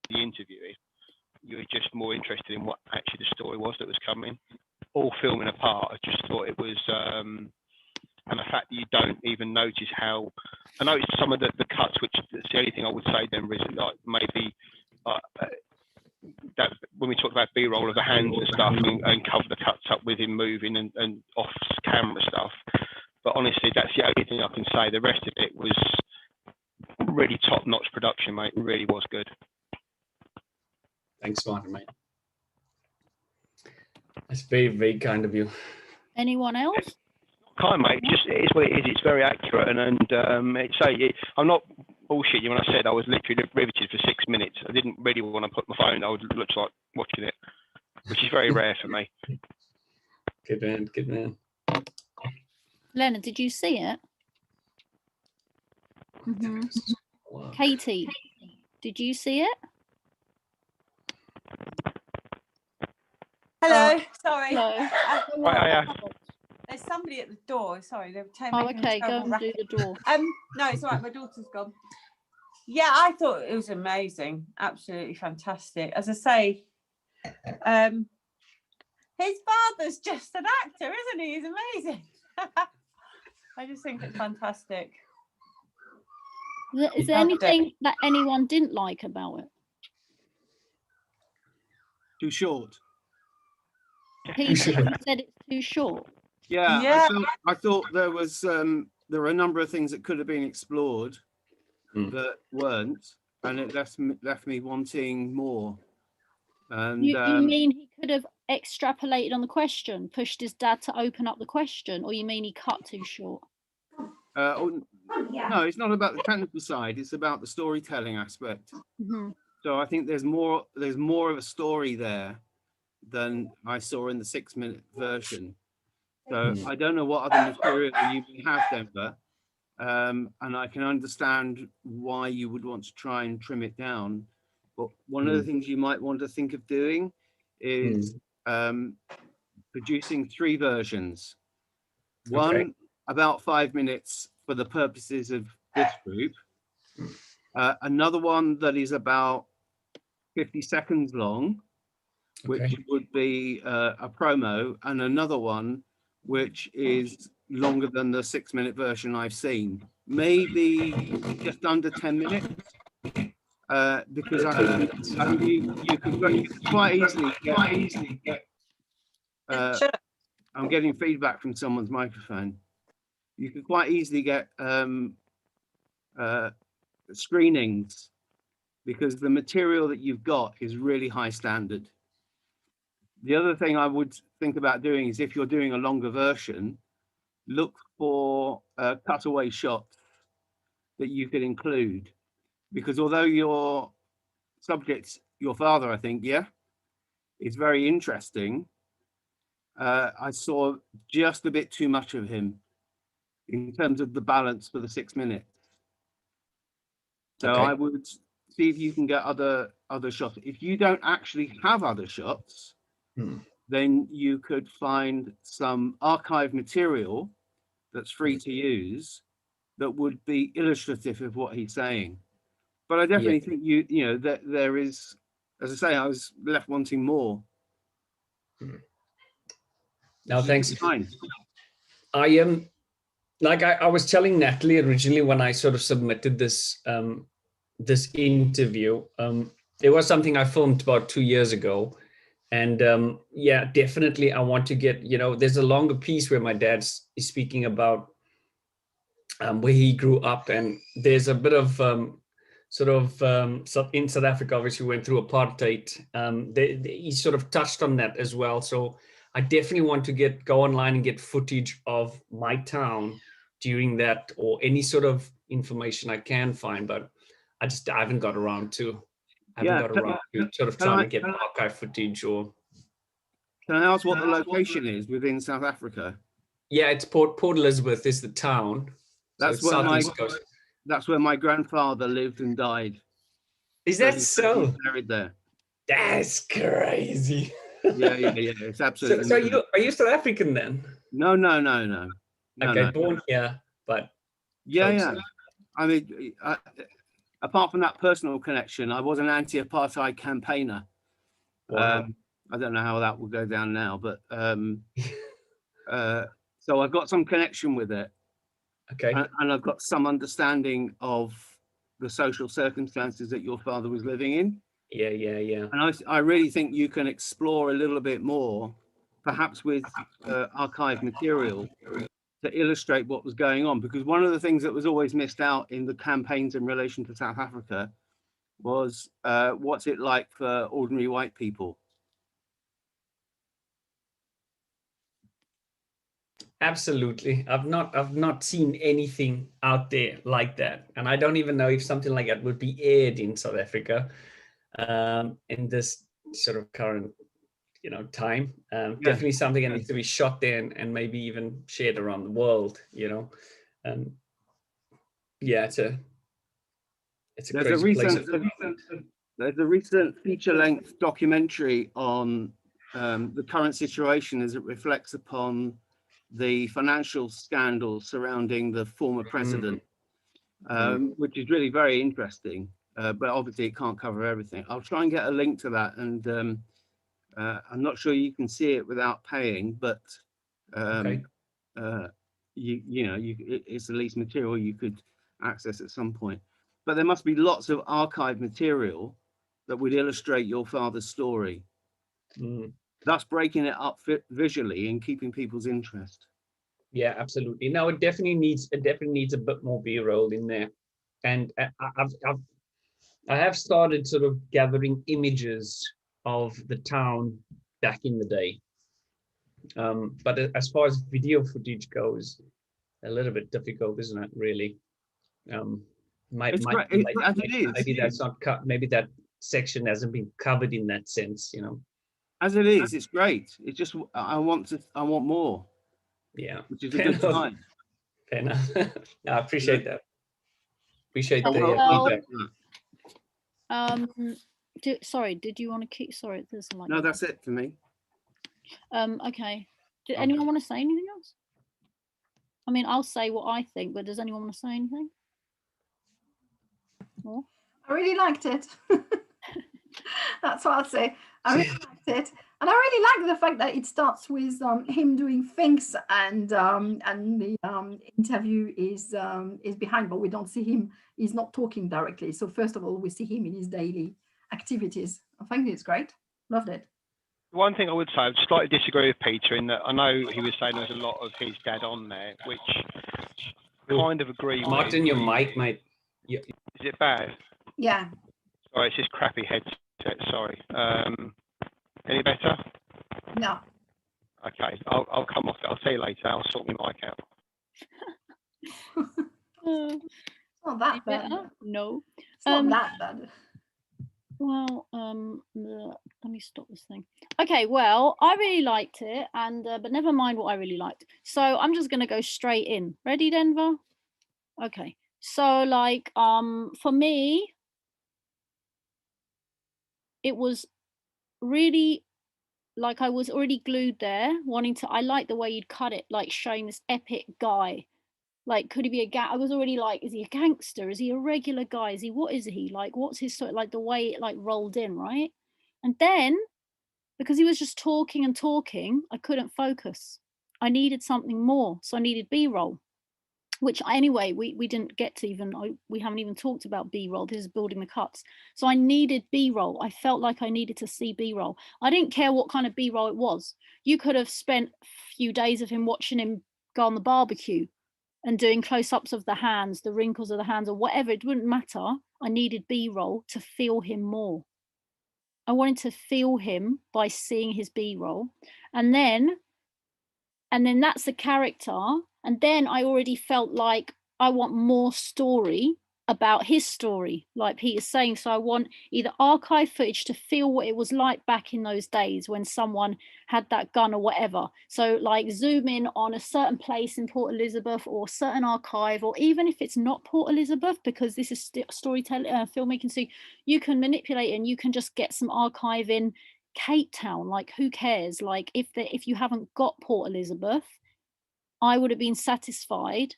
the interviewing. You were just more interested in what actually the story was that was coming. All filming apart, I just thought it was, and the fact that you don't even notice how. I noticed some of the cuts, which that's the only thing I would say then is like maybe that when we talked about B-roll of the hands and stuff and cover the cuts up with him moving and off camera stuff. But honestly, that's the only thing I can say. The rest of it was really top-notch production, mate. It really was good. Thanks, Martin, mate. That's very, very kind of you. Anyone else? Kind, mate. Just it is what it is. It's very accurate, I'm not bullshit you when I said I was literally riveted for 6 minutes. I didn't really want to put my phone. I would look like watching it, which is very rare for me. Good man, good man. Leonard, did you see it? Mm-hmm. Wow. Katie, did you see it? Hello, sorry. Hello. There's somebody at the door. Sorry, they were Oh, okay, go and do the door. No, it's all right. My daughter's gone. Yeah, I thought it was amazing. Absolutely fantastic. As I say, his father's just an actor, isn't he? He's amazing. I just think it's fantastic. Is there anything that anyone didn't like about it? Too short. Peter, you said it's too short. Yeah. I thought there were a number of things that could have been explored that weren't, and it left me wanting more. And you mean he could have extrapolated on the question, pushed his dad to open up the question, or you mean he cut too short? No, it's not about the technical side. It's about the storytelling aspect. Mm-hmm. So I think there's more of a story there than I saw in the 6-minute version. So I don't know what other material you have, Denver, and I can understand why you would want to try and trim it down. But one of the things you might want to think of doing is producing 3 versions. One about 5 minutes for the purposes of this group. Another one that is about 50 seconds long, which would be a promo, and another one which is longer than the 6-minute version I've seen. Maybe just under 10 minutes. Because I think you could quite easily get I'm getting feedback from someone's microphone. You could quite easily get screenings because the material that you've got is really high standard. The other thing I would think about doing is if you're doing a longer version, look for cutaway shots that you could include. Because although your subject, your father, I think, is very interesting, I saw just a bit too much of him in terms of the balance for the 6 minutes. So I would see if you can get other shots. If you don't actually have other shots, then you could find some archive material that's free to use that would be illustrative of what he's saying. But I definitely think you know that there is, as I say, I was left wanting more. No, thanks. I am like I was telling Natalie originally when I sort of submitted this this interview. It was something I filmed about 2 years ago, and definitely I want to get, there's a longer piece where my dad is speaking about where he grew up, and there's a bit of in South Africa, obviously went through apartheid. He sort of touched on that as well. So I definitely want to go online and get footage of my town during that, or any sort of information I can find, but I haven't got around to. Sort of trying to get archive footage. Or can I ask what the location is within South Africa? Yeah, it's Port Elizabeth is the town. That's where my grandfather lived and died. Is that so? He's buried there. That's crazy. Yeah. It's absolutely. So are you South African then? No. Okay, born here, but yeah. I mean, apart from that personal connection, I was an anti-apartheid campaigner. Wow. I don't know how that will go down now, but so I've got some connection with it. Okay. And I've got some understanding of the social circumstances that your father was living in. Yeah. And I really think you can explore a little bit more, perhaps with archive material, to illustrate what was going on. Because one of the things that was always missed out in the campaigns in relation to South Africa was what's it like for ordinary white people. Absolutely. I've not seen anything out there like that. And I don't even know if something like that would be aired in South Africa in this sort of current, time. Definitely something that needs to be shot there and maybe even shared around the world, yeah, it's a crazy place. There's a recent feature-length documentary on the current situation as it reflects upon the financial scandal surrounding the former president, which is really very interesting. But obviously, it can't cover everything. I'll try and get a link to that, and I'm not sure you can see it without paying, but Okay. it's the least material you could access at some point. But there must be lots of archive material that would illustrate your father's story, thus breaking it up visually and keeping people's interest. Yeah, absolutely. No, it definitely needs a bit more B-roll in there, and I have started sort of gathering images of the town back in the day. But as far as video footage goes, a little bit difficult, isn't it? Really. Maybe that's not cut. Maybe that section hasn't been covered in that sense, As it is, it's great. It's just I want more. Yeah, which is a good sign. Fair enough. No, I appreciate that. Appreciate the feedback. Sorry, did you want to keep? Sorry, there's like. No, that's it for me. Okay. Did anyone want to say anything else? I mean, I'll say what I think, but does anyone want to say anything? More? I really liked it. That's what I'd say. I really liked it, and I really like the fact that it starts with him doing things, and the interview is behind, but we don't see him. He's not talking directly. So first of all, we see him in his daily activities. I think it's great. Loved it. One thing I would say, I would slightly disagree with Peter in that I know he was saying there's a lot of his dad on there, which kind of agree with. Martin, your mic, mate. Is it bad? Yeah. Sorry, it's this crappy headset. Sorry. Any better? No. Okay, I'll come off it. I'll see you later. I'll sort my mic out. Not that bad. No. It's not that bad. Well, let me stop this thing. Okay, well, I really liked it, and but never mind what I really liked. So I'm just gonna go straight in. Ready, Denver? Okay. So like for me, it was really like I was already glued there, wanting to. I like the way you'd cut it, like showing this epic guy. Like, could he be a gang? I was already like, is he a gangster? Is he a regular guy? Is he, what is he? Like, what's his sort of, like the way it like rolled in, right? And then, because he was just talking and talking, I couldn't focus. I needed something more. So I needed B-roll, which anyway, we didn't get to even, we haven't even talked about B-roll. This is building the cuts. So I needed B-roll. I felt like I needed to see B-roll. I didn't care what kind of B-roll it was. You could have spent a few days of him watching him go on the barbecue and doing close-ups of the hands, the wrinkles of the hands, or whatever. It wouldn't matter. I needed B-roll to feel him more. I wanted to feel him by seeing his B-roll. And then that's the character. And then I already felt like I want more story about his story, like Peter's saying. So I want either archive footage to feel what it was like back in those days when someone had that gun or whatever. So like zoom in on a certain place in Port Elizabeth or certain archive, or even if it's not Port Elizabeth, because this is storytelling, filmmaking, so you can manipulate and you can just get some archive in Cape Town. Like, who cares? Like, if you haven't got Port Elizabeth, I would have been satisfied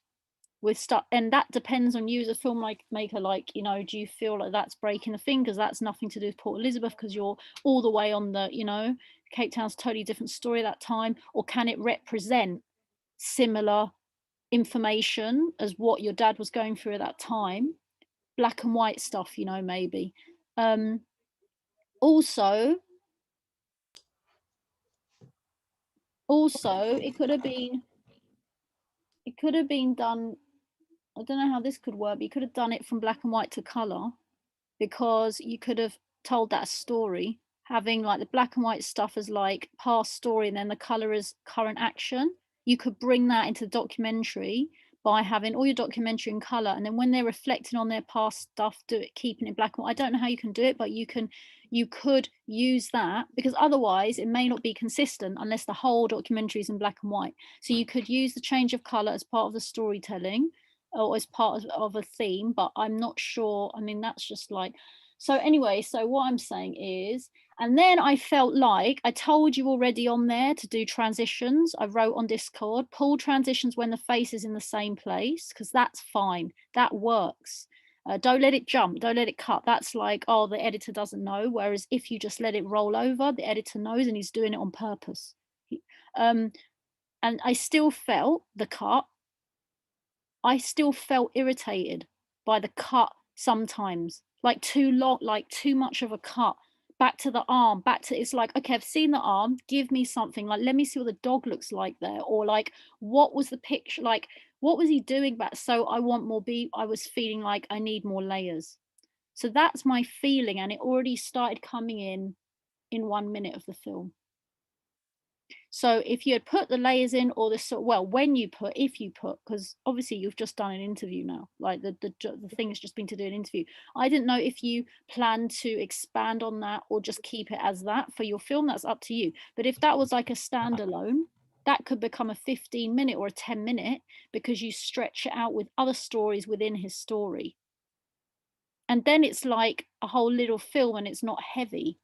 with stuff, and that depends on you as a filmmaker. Like, you know, do you feel like that's breaking the thing because that's nothing to do with Port Elizabeth because you're all the way on the, you know, Cape Town's totally different story at that time, or can it represent similar information as what your dad was going through at that time? Black and white stuff, you know, maybe. Also, it could have been done, I don't know how this could work, but you could have done it from black and white to color, because you could have told that story, having like the black and white stuff as like past story and then the color is current action. You could bring that into the documentary by having all your documentary in color, and then when they're reflecting on their past stuff, keeping it black and white. I don't know how you can do it, but you could use that, because otherwise it may not be consistent unless the whole documentary is in black and white. So you could use the change of color as part of the storytelling or as part of a theme, but I'm not sure. I mean, that's just like, so anyway, so what I'm saying is, and then I felt like I told you already on there to do transitions. I wrote on Discord, pull transitions when the face is in the same place, because that's fine. That works. Don't let it jump. Don't let it cut. That's like, oh, the editor doesn't know. Whereas if you just let it roll over, the editor knows, and he's doing it on purpose. And I still felt the cut. I still felt irritated by the cut sometimes, like too long, like too much of a cut. Back to the arm, it's like, okay, I've seen the arm, give me something, like, let me see what the dog looks like there, or like, what was the picture, like, what was he doing back? So I want more I was feeling like I need more layers. So that's my feeling, and it already started coming in 1 minute of the film. So if you had put the layers in, or the sort, well, if you put, because obviously you've just done an interview now, like the thing has just been to do an interview. I didn't know if you plan to expand on that or just keep it as that for your film. That's up to you. But if that was like a standalone, that could become a 15-minute or a 10-minute, because you stretch it out with other stories within his story. And then it's like a whole little film, and it's not heavy.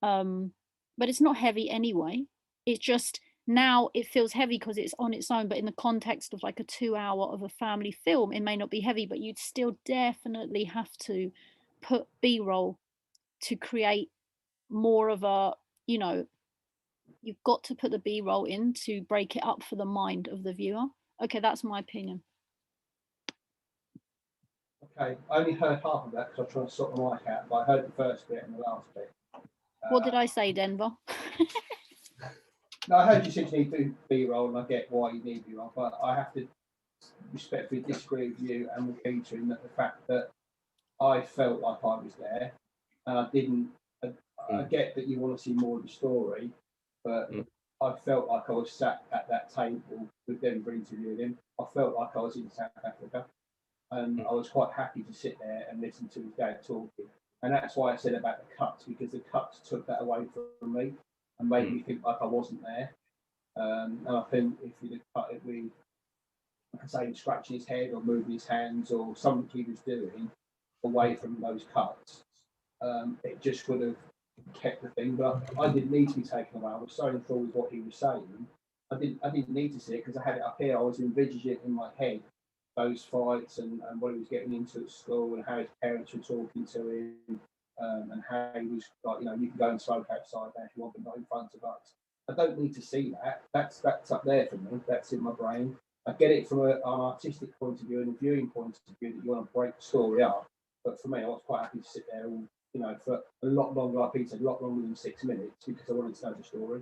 But it's not heavy anyway. It's just now it feels heavy because it's on its own, but in the context of like a 2 hour of a family film, it may not be heavy, but you'd still definitely have to put B-roll to create more of a, you know, you've got to put the B-roll in to break it up for the mind of the viewer. Okay, that's my opinion. Okay, I only heard half of that because I was trying to sort my mic out, but I heard the first bit and the last bit. What did I say, Denver? No, I heard you said you need to do B-roll, and I get why you need B-roll, but I have to respectfully disagree with you and with Peter in that the fact that I felt like I was there, and I didn't. I get that you want to see more of the story, but I felt like I was sat at that table with Denver interviewing him. I felt like I was in South Africa, and I was quite happy to sit there and listen to his dad talking. And that's why I said about the cuts, because the cuts took that away from me and made me think like I wasn't there. And I think if you'd have cut it with, like I say, scratching his head or moving his hands or something he was doing away from those cuts, it just would have kept the thing. But I didn't need to be taken away. I was so enthralled with what he was saying. I didn't need to see it because I had it up here. I was envisaging it in my head, those fights and what he was getting into at school and how his parents were talking to him, and how he was like, you know, you can go and smoke outside now if you want, but not in front of us. I don't need to see that. That's up there for me. That's in my brain. I get it from an artistic point of view and a viewing point of view that you want to break the story up. But for me, I was quite happy to sit there, all, you know, for a lot longer, like Peter said, a lot longer than 6 minutes because I wanted to know the story.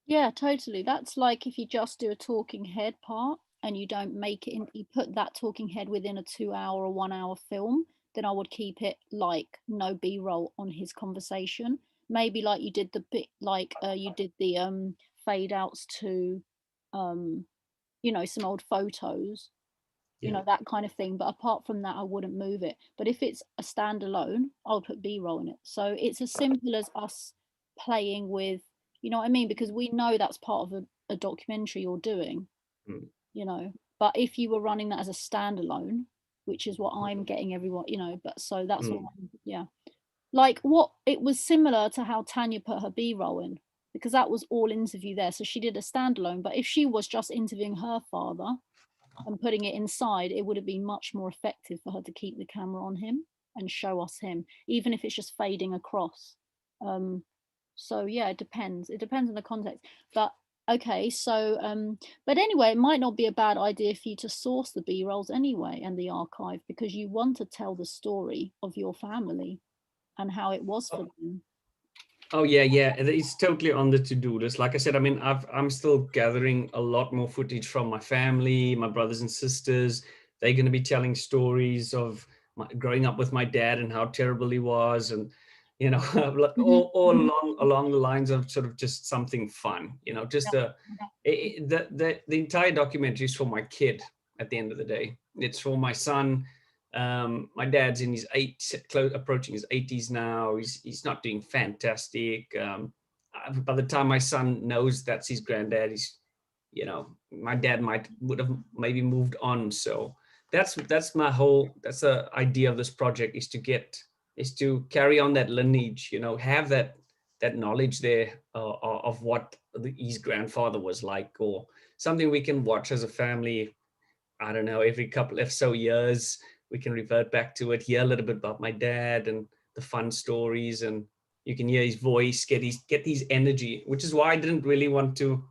Yeah, totally. That's like if you just do a talking head part and you don't make it in, you put that talking head within a 2 hour or 1 hour film, then I would keep it like no B-roll on his conversation. Maybe like you did the bit, like you did the fade outs to, you know, some old photos, you know, that kind of thing. But apart from that, I wouldn't move it. But if it's a standalone, I'll put B-roll in it. So it's as simple as us playing with, you know what I mean? Because we know that's part of a documentary you're doing, you know. But if you were running that as a standalone, which is what I'm getting everyone, you know, but so that's what yeah. Like what, it was similar to how Tanya put her B-roll in, because that was all interview there. So she did a standalone, but if she was just interviewing her father, and putting it inside, it would have been much more effective for her to keep the camera on him and show us him, even if it's just fading across. So yeah, it depends on the context. But okay, so but anyway, it might not be a bad idea for you to source the B-rolls anyway and the archive, because you want to tell the story of your family and how it was for them. Oh yeah, it's totally on the to-do list. Like I said, I mean, I'm still gathering a lot more footage from my family, my brothers and sisters. They're going to be telling stories of growing up with my dad and how terrible he was, and you know, all along the lines of sort of just something fun. You know, just the entire documentary is for my kid. At the end of the day, it's for my son. My dad's in his approaching his 80s now. He's not doing fantastic. By the time my son knows that's his granddad, you know, my dad would have maybe moved on. So that's the idea of this project, is to carry on that lineage, you know, have that knowledge there of what his grandfather was like, or something we can watch as a family. I don't know, every couple of so years, we can revert back to it, hear a little bit about my dad and the fun stories, and you can hear his voice, get his energy, which is why I didn't really want to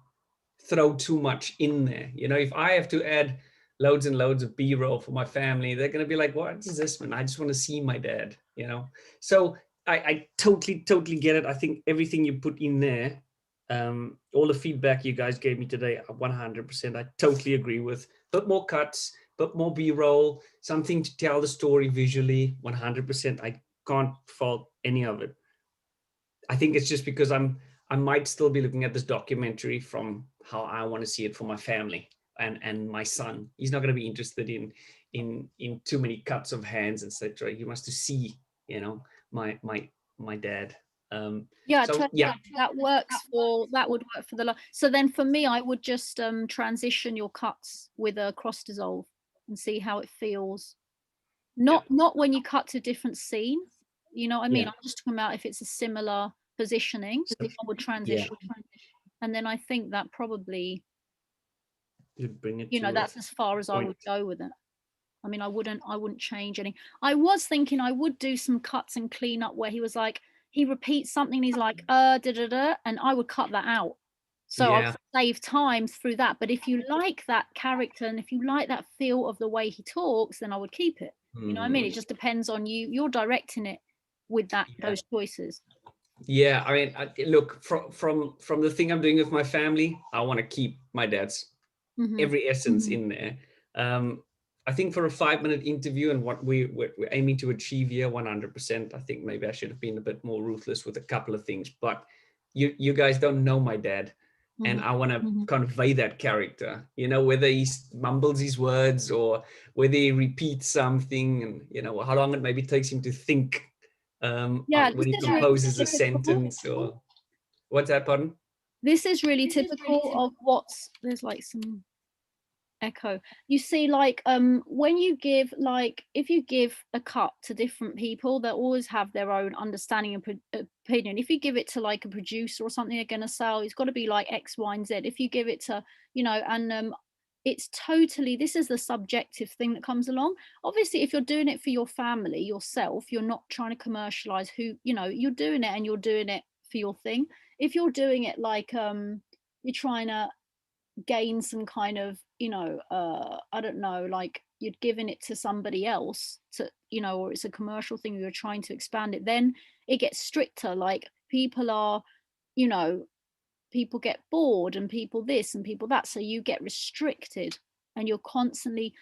throw too much in there. You know, if I have to add loads and loads of B-roll for my family, they're going to be like, what is this, man? I just want to see my dad, you know? So I totally get it. I think everything you put in there, all the feedback you guys gave me today, 100%, I totally agree with. But more cuts, but more B-roll, something to tell the story visually, 100%. I can't fault any of it. I think it's just because I might still be looking at this documentary from how I want to see it for my family and my son. He's not going to be interested in too many cuts of hands, etc. He wants to see, you know, my dad. Yeah, so, that would work for the. So then for me, I would just transition your cuts with a cross dissolve and see how it feels. Not when you cut to different scene, you know what I mean? I'm just talking about if it's a similar positioning, I would transition. And then I think that probably, bring it, you know, that's as far as I would go with it. I mean, I wouldn't change any. I was thinking I would do some cuts and clean up where he was like, he repeats something and he's like, da da da, and I would cut that out. So I'll save time through that. But if you like that character and if you like that feel of the way he talks, then I would keep it. You know what I mean? It just depends on you. You're directing it with those choices. Yeah, I mean, look, from the thing I'm doing with my family, I want to keep my dad's every essence in there. I think for a 5-minute interview and what we're aiming to achieve here, 100%, I think maybe I should have been a bit more ruthless with a couple of things, but you guys don't know my dad. And I want to convey that character, you know, whether he mumbles his words or whether he repeats something, and, you know, how long it maybe takes him to think when he composes a sentence, or what's that, pardon? This is really typical of there's like some echo. You see, like when you give, like, if you give a cut to different people, they always have their own understanding and opinion. If you give it to like a producer or something, they're going to say, it's got to be like X, Y, and Z. If you give it to, you know, and it's totally, this is the subjective thing that comes along. Obviously, if you're doing it for your family, yourself, you're not trying to commercialize who, you know, you're doing it and you're doing it for your thing. If you're doing it like you're trying to gain some kind of, you know, I don't know, like you're giving it to somebody else to, you know, or it's a commercial thing, you're trying to expand it, then it gets stricter. Like people are, you know, people get bored and people this and people that, so you get restricted and you're constantly,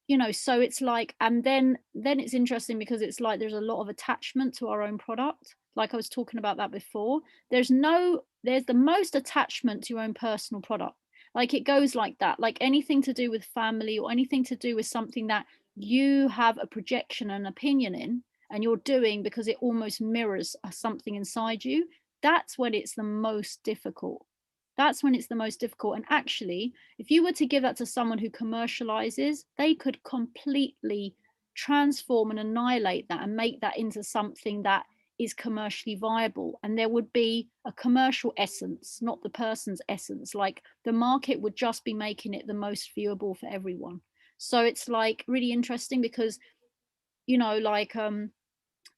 you know, so it's like, and then it's interesting because it's like there's a lot of attachment to our own product. Like I was talking about that before, there's the most attachment to your own personal product. Like it goes like that, like anything to do with family or anything to do with something that you have a projection and opinion in and you're doing because it almost mirrors something inside you. That's when it's the most difficult. That's when it's the most difficult. And actually, if you were to give that to someone who commercializes, they could completely transform and annihilate that and make that into something that is commercially viable. And there would be a commercial essence, not the person's essence. Like the market would just be making it the most viewable for everyone. So it's like really interesting because, you know, like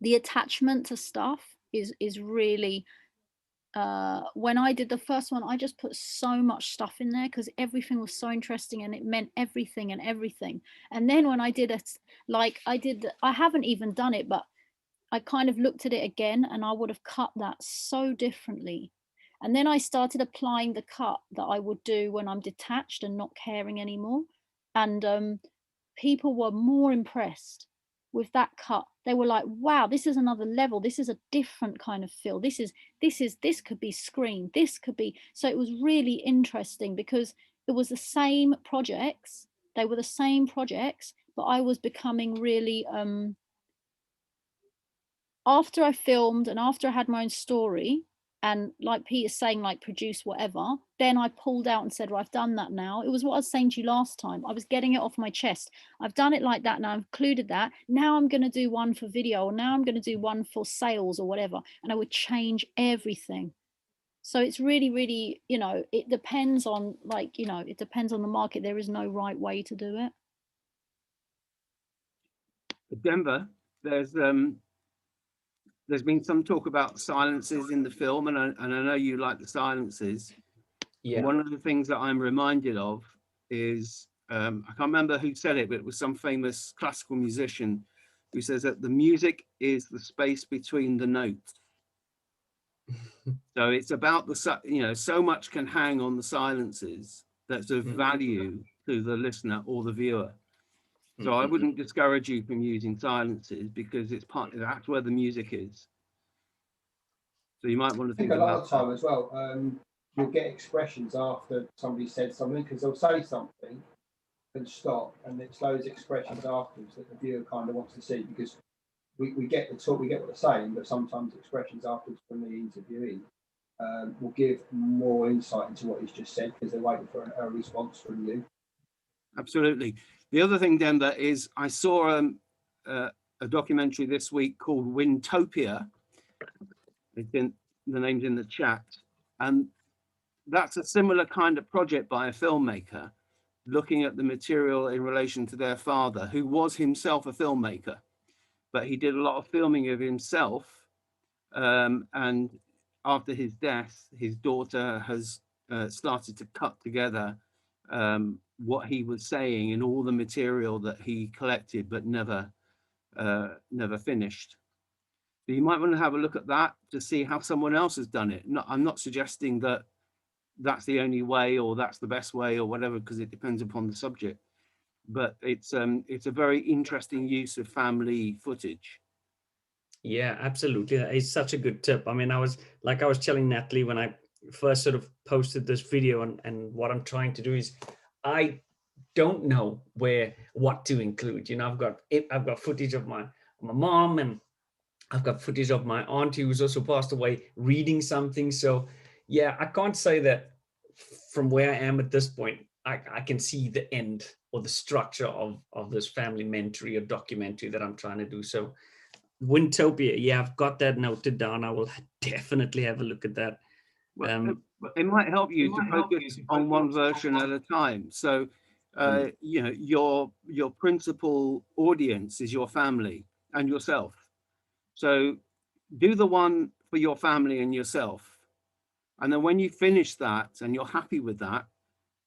the attachment to stuff is really, when I did the first one, I just put so much stuff in there because everything was so interesting and it meant everything and everything. And then when I did it, like I haven't even done it, but I kind of looked at it again and I would have cut that so differently. And then I started applying the cut that I would do when I'm detached and not caring anymore. And people were more impressed with that cut. They were like, wow, this is another level. This is a different kind of feel. This could be screen. This could be. So it was really interesting because it was the same projects. They were the same projects, but I was becoming really, after I filmed and after I had my own story, and like Peter's saying, like produce whatever, then I pulled out and said, well, I've done that now. It was what I was saying to you last time. I was getting it off my chest. I've done it like that now. I've included that. Now I'm going to do one for video, or now I'm going to do one for sales or whatever. And I would change everything. So it's really, really, you know, it depends on, like, you know, it depends on the market. There is no right way to do it. Denver, there's been some talk about silences in the film, and I know you like the silences. Yeah. One of the things that I'm reminded of is, I can't remember who said it, but it was some famous classical musician who says that the music is the space between the notes. So it's about the, you know, so much can hang on the silences that's of value to the listener or the viewer. So I wouldn't discourage you from using silences because it's that's where the music is. So you might want to think a lot about of time as well. You'll get expressions after somebody said something because they'll say something and stop, and it's those expressions afterwards that the viewer kind of wants to see because we get the talk, we get what they're saying, but sometimes expressions afterwards from the interviewee will give more insight into what he's just said because they're waiting for a response from you. Absolutely. The other thing, Denver, is I saw a documentary this week called Windtopia. It's in, the name's in the chat. And that's a similar kind of project by a filmmaker looking at the material in relation to their father, who was himself a filmmaker, but he did a lot of filming of himself. And after his death, his daughter has started to cut together what he was saying and all the material that he collected but never finished. So you might want to have a look at that to see how someone else has done it. I'm not suggesting that that's the only way or that's the best way or whatever, because it depends upon the subject. But it's a very interesting use of family footage. Yeah, absolutely. It's such a good tip. I mean, I was telling Natalie when I first sort of posted this video, and what I'm trying to do is I don't know what to include. You know, I've got footage of my mom, and I've got footage of my auntie who's also passed away reading something. So yeah, I can't say that from where I am at this point, I can see the end or the structure of this family mentory or documentary that I'm trying to do. So Windtopia, yeah, I've got that noted down. I will definitely have a look at that. It might help you to focus on one version at a time. So, you know, your principal audience is your family and yourself. So do the one for your family and yourself. And then when you finish that and you're happy with that,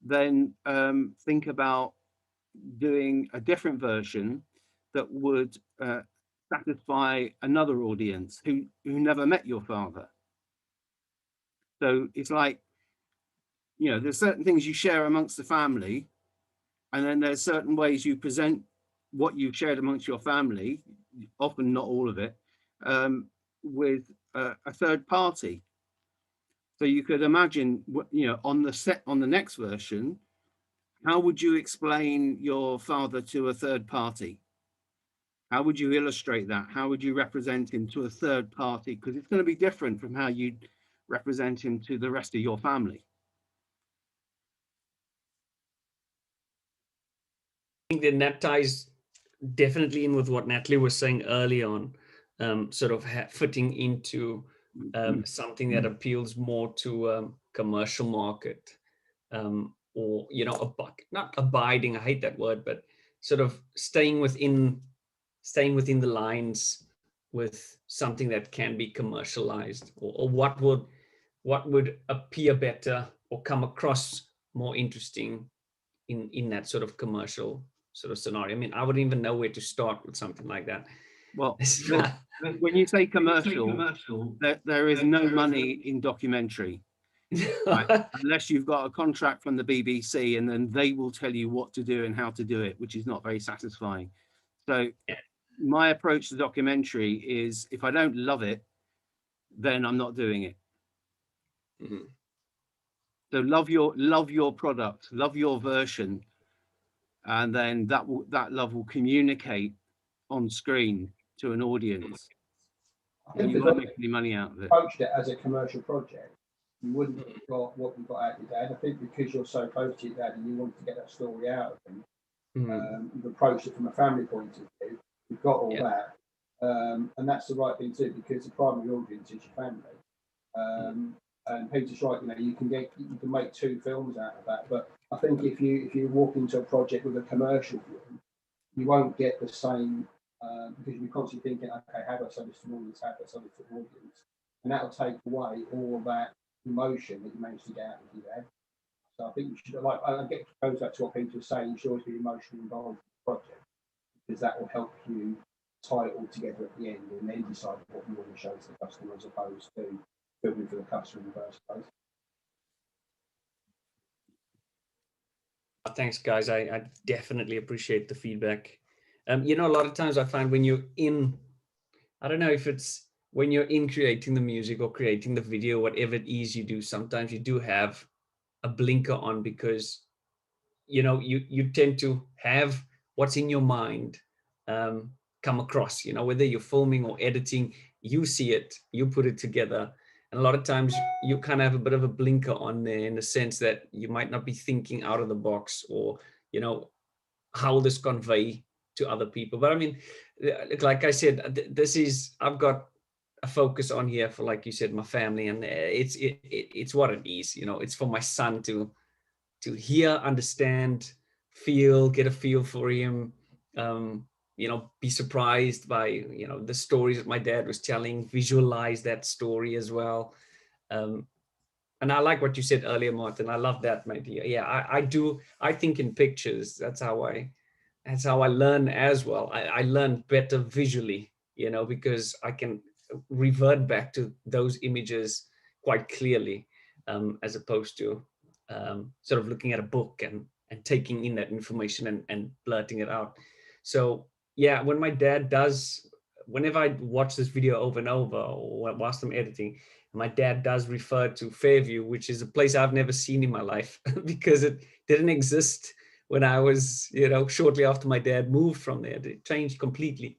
then think about doing a different version that would satisfy another audience who never met your father. So it's like, you know, there's certain things you share amongst the family, and then there's certain ways you present what you've shared amongst your family, often not all of it, with a third party. So you could imagine, you know, on the next version, how would you explain your father to a third party? How would you illustrate that? How would you represent him to a third party? Because it's going to be different from how you'd represent him to the rest of your family. I think that ties definitely in with what Natalie was saying early on, sort of fitting into something that appeals more to commercial market, or, you know, not abiding, I hate that word, but sort of staying within the lines with something that can be commercialized, or what would appear better or come across more interesting in that sort of commercial sort of scenario. I mean, I wouldn't even know where to start with something like that. Well, when you say commercial, there is no money in documentary. Right? Unless you've got a contract from the BBC, and then they will tell you what to do and how to do it, which is not very satisfying. So my approach to documentary is, if I don't love it, then I'm not doing it. Mm-hmm. So love your product, love your version, and then that love will communicate on screen to an audience. And you won't make any money out of it. Approached it as a commercial project, you wouldn't have got what you got out of your dad. I think because you're so close to your dad and you want to get that story out of him, you've approached it from a family point of view. You've got all that, and that's the right thing too, because the primary audience is your family. And Peter's right, you know, you can make 2 films out of that. But I think if you walk into a project with a commercial view, you won't get the same, because you're constantly thinking, okay, how do I sell this to an audience? How do I sell this to an audience? And that'll take away all of that emotion that you managed to get out of your dad. So I think you should, like, I get goes back to what Peter was saying, you should always be emotionally involved in the project, because that will help you tie it all together at the end and then decide what you want to show to the customer, as opposed to filming for the customer in the first place. Thanks, guys. I definitely appreciate the feedback. You know, a lot of times I find when you're in, I don't know if it's when you're in creating the music or creating the video, whatever it is you do, sometimes you do have a blinker on, because, you know, you tend to have what's in your mind come across, you know, whether you're filming or editing, you see it, you put it together. And a lot of times you kind of have a bit of a blinker on there, in the sense that you might not be thinking out of the box, or, you know, how will this convey to other people. But I mean, like I said, I've got a focus on here for, like you said, my family, and it's what it is, you know. It's for my son to hear, understand, get a feel for him, you know, be surprised by, you know, the stories that my dad was telling, visualize that story as well. And I like what you said earlier, Martin. I love that, mate. Yeah, I do. I think in pictures. That's how I learn as well. I learn better visually, you know, because I can revert back to those images quite clearly, as opposed to sort of looking at a book and taking in that information and blurting it out. So yeah, whenever I watch this video over and over, or whilst I'm editing, my dad does refer to Fairview, which is a place I've never seen in my life because it didn't exist when I was, you know, shortly after my dad moved from there. It changed completely.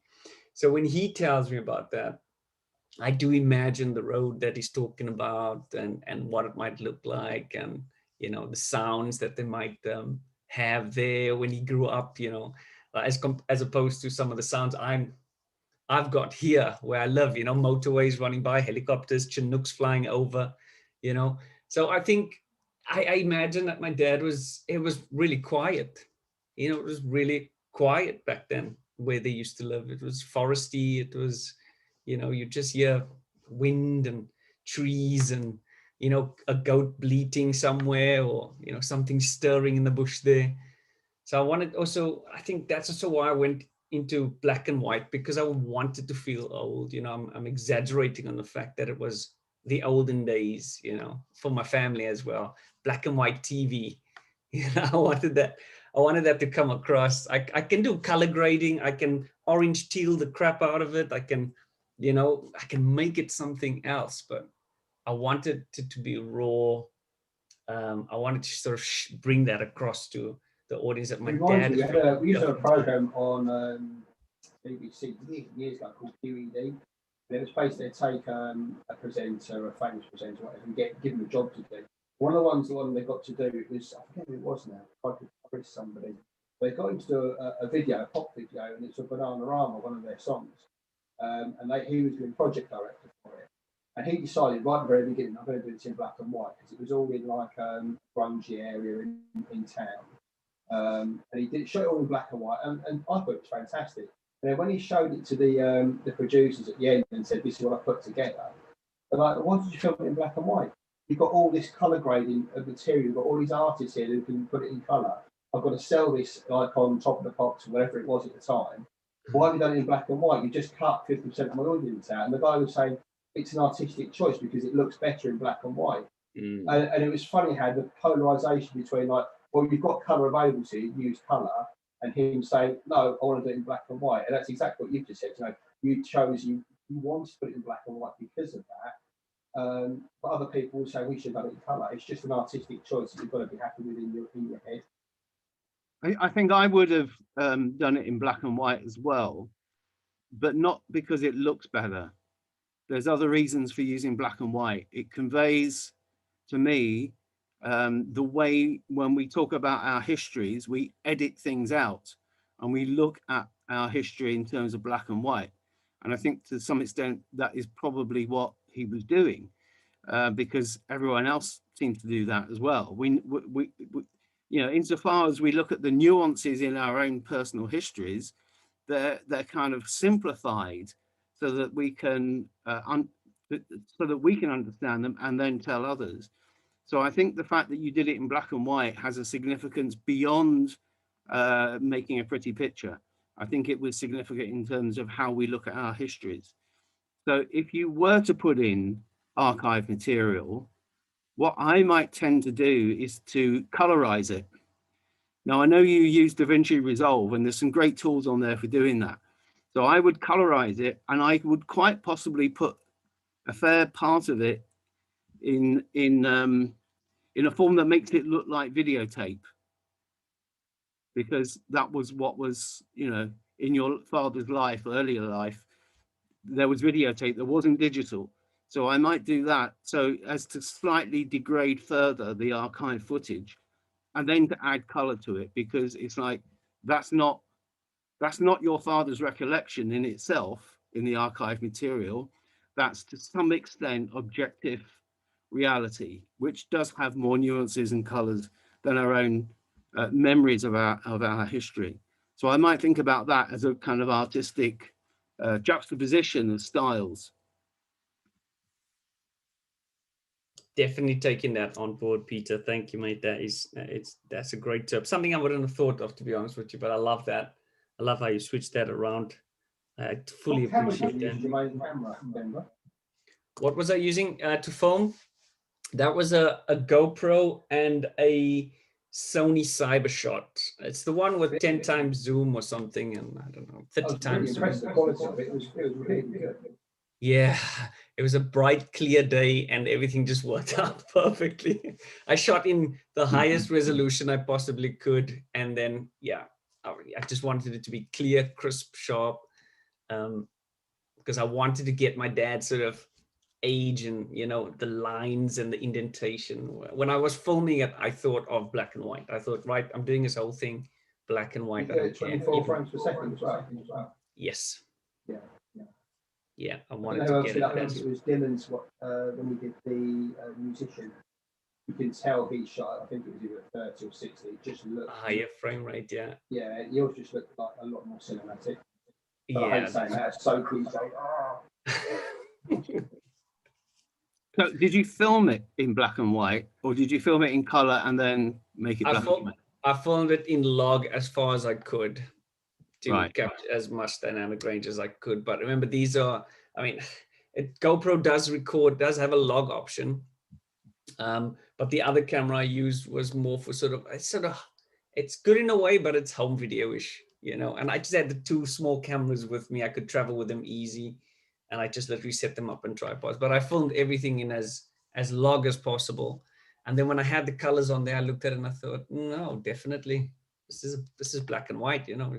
So when he tells me about that, I do imagine the road that he's talking about, and what it might look like, and, you know, the sounds that they might have there when he grew up, you know, as opposed to some of the sounds I've got here where I live, you know, motorways running by, helicopters, Chinooks flying over, you know. So I think I imagine that my dad it was really quiet, you know, it was really quiet back then where they used to live. It was foresty. It was, you know, you just hear wind and trees and, you know, a goat bleating somewhere, or, you know, something stirring in the bush there. So I think that's also why I went into black and white, because I wanted to feel old. You know, I'm exaggerating on the fact that it was the olden days, you know, for my family as well. Black and white TV, you know, I wanted that to come across. I can do color grading. I can orange teal the crap out of it. I can, you know, I can make it something else, but I wanted it to be raw. I wanted to sort of bring that across to the audience that my dad. We used to have a program on BBC years ago called QED. It was basically take a presenter, a famous presenter, whatever, and give them a job to do. One of the ones they got to do was, I forget who it was now, I could press somebody. They got him to do a pop video, and it's a Bananarama, one of their songs. And he was doing project director for it. And he decided right at the very beginning, I'm going to do this in black and white, because it was all in like grungy area in town. And he did show it all in black and white, and I thought it was fantastic. And then when he showed it to the producers at the end and said, "This is what I put together," they're like, "Why did you film it in black and white? You've got all this colour grading of material. You've got all these artists here who can put it in colour. I've got to sell this like on Top of the Pops or whatever it was at the time. Why have you done it in black and white? You just cut 50% of my audience out." And the guy was saying it's an artistic choice because it looks better in black and white. And it was funny how the polarisation between like, well, you've got colour available to you, use colour, and him saying, no, I want to do it in black and white. And that's exactly what you've just said. You know, you chose, you wanted to put it in black and white because of that. But other people will say we should have done it in colour. It's just an artistic choice that you've got to be happy with in your head. I think I would have done it in black and white as well, but not because it looks better. There's other reasons for using black and white. It conveys to me the way when we talk about our histories, we edit things out and we look at our history in terms of black and white. And I think to some extent that is probably what he was doing, because everyone else seems to do that as well. We you know, insofar as we look at the nuances in our own personal histories, they're kind of simplified so that we can understand them and then tell others. So I think the fact that you did it in black and white has a significance beyond making a pretty picture. I think it was significant in terms of how we look at our histories. So if you were to put in archive material, what I might tend to do is to colorize it. Now, I know you use DaVinci Resolve, and there's some great tools on there for doing that. So I would colorize it, and I would quite possibly put a fair part of it in a form that makes it look like videotape, because that was what was, you know, in your father's life, earlier life, there was videotape, there wasn't digital. So I might do that so as to slightly degrade further the archive footage, and then to add color to it, because it's like, that's not your father's recollection in itself in the archive material. That's to some extent objective reality, which does have more nuances and colors than our own memories of our history. So I might think about that as a kind of artistic juxtaposition of styles. Definitely taking that on board, Peter. Thank you, mate. That's a great tip. Something I wouldn't have thought of, to be honest with you, but I love that. I love how you switched that around. I fully appreciate that. What was I using to film? That was a GoPro and a Sony Cybershot. It's the one with 10 times zoom or something, and I don't know, 30 times zoom. The quality of it was really good. Yeah, it was a bright, clear day and everything just worked out perfectly. I shot in the highest resolution I possibly could. And then, yeah, I just wanted it to be clear, crisp, sharp, because I wanted to get my dad's sort of age and, you know, the lines and the indentation. When I was filming it, I thought of black and white. I thought, right, I'm doing this whole thing black and white. 24 frames per second as well. Yes. Yeah. Yeah, I wanted to get it. I think it was Dylan's when we did the musician. You can tell he shot, I think it was either 30 or 60. It just looked higher frame rate, yeah. Yeah, yours just looked like a lot more cinematic. But Yeah. I hate saying that. It's so cliche. So did you film it in black and white, or did you film it in color and then make it black and white? I filmed it in log as far as I could to Right. capture as much dynamic range as I could. But remember, these are, I mean, GoPro does record, does have a log option. But the other camera I used was more for it's good in a way, but it's home video-ish, you know. And I just had the two small cameras with me. I could travel with them easy. And I just literally set them up in tripods. But I filmed everything in as log as possible. And then when I had the colors on there, I looked at it and I thought, no, definitely, this is black and white, you know.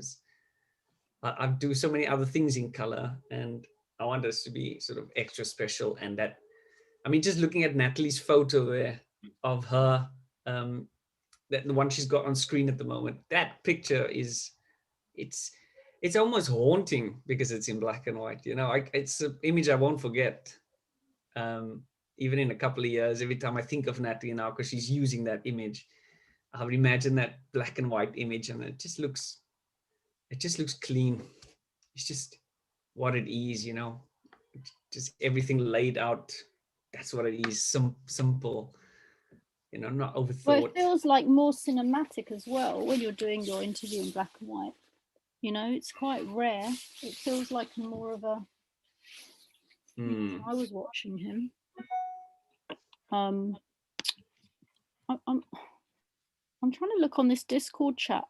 I do so many other things in color, and I want us to be sort of extra special. And that, I mean, just looking at Natalie's photo there of her, that the one she's got on screen at the moment, that picture is, it's almost haunting because it's in black and white, you know. It's an image I won't forget. Even in a couple of years, every time I think of Natalie now, because she's using that image, I would imagine that black and white image, and it just looks clean. It's just what it is, you know, just everything laid out. That's what it is. Simple, you know, not overthought. Well, it feels like more cinematic as well when you're doing your interview in black and white. You know, it's quite rare. It feels like more of a. I was watching him. I'm trying to look on this Discord chat.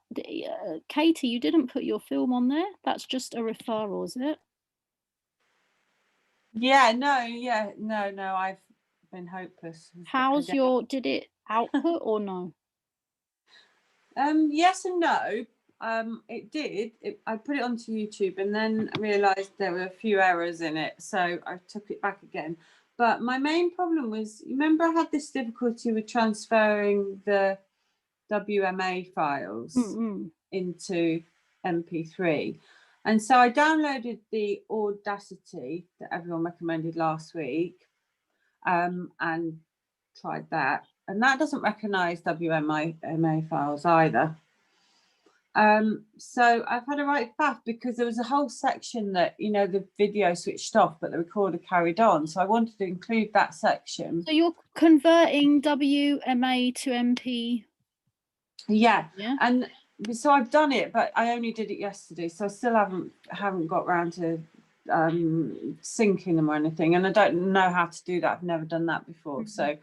Katie, you didn't put your film on there. That's just a referral, is it? Yeah, no, I've been hopeless. How's your, did it output or no? Yes and no. It did. I put it onto YouTube and then realised there were a few errors in it, so I took it back again. But my main problem was, you remember I had this difficulty with transferring the WMA files into MP3. And so I downloaded the Audacity that everyone recommended last week and tried that. And that doesn't recognise WMA files either. So I've had a right faff because there was a whole section that, you know, the video switched off, but the recorder carried on. So I wanted to include that section. So you're converting WMA to MP? Yeah. And so I've done it, but I only did it yesterday. So I still haven't got around to syncing them or anything. And I don't know how to do that. I've never done that before. So,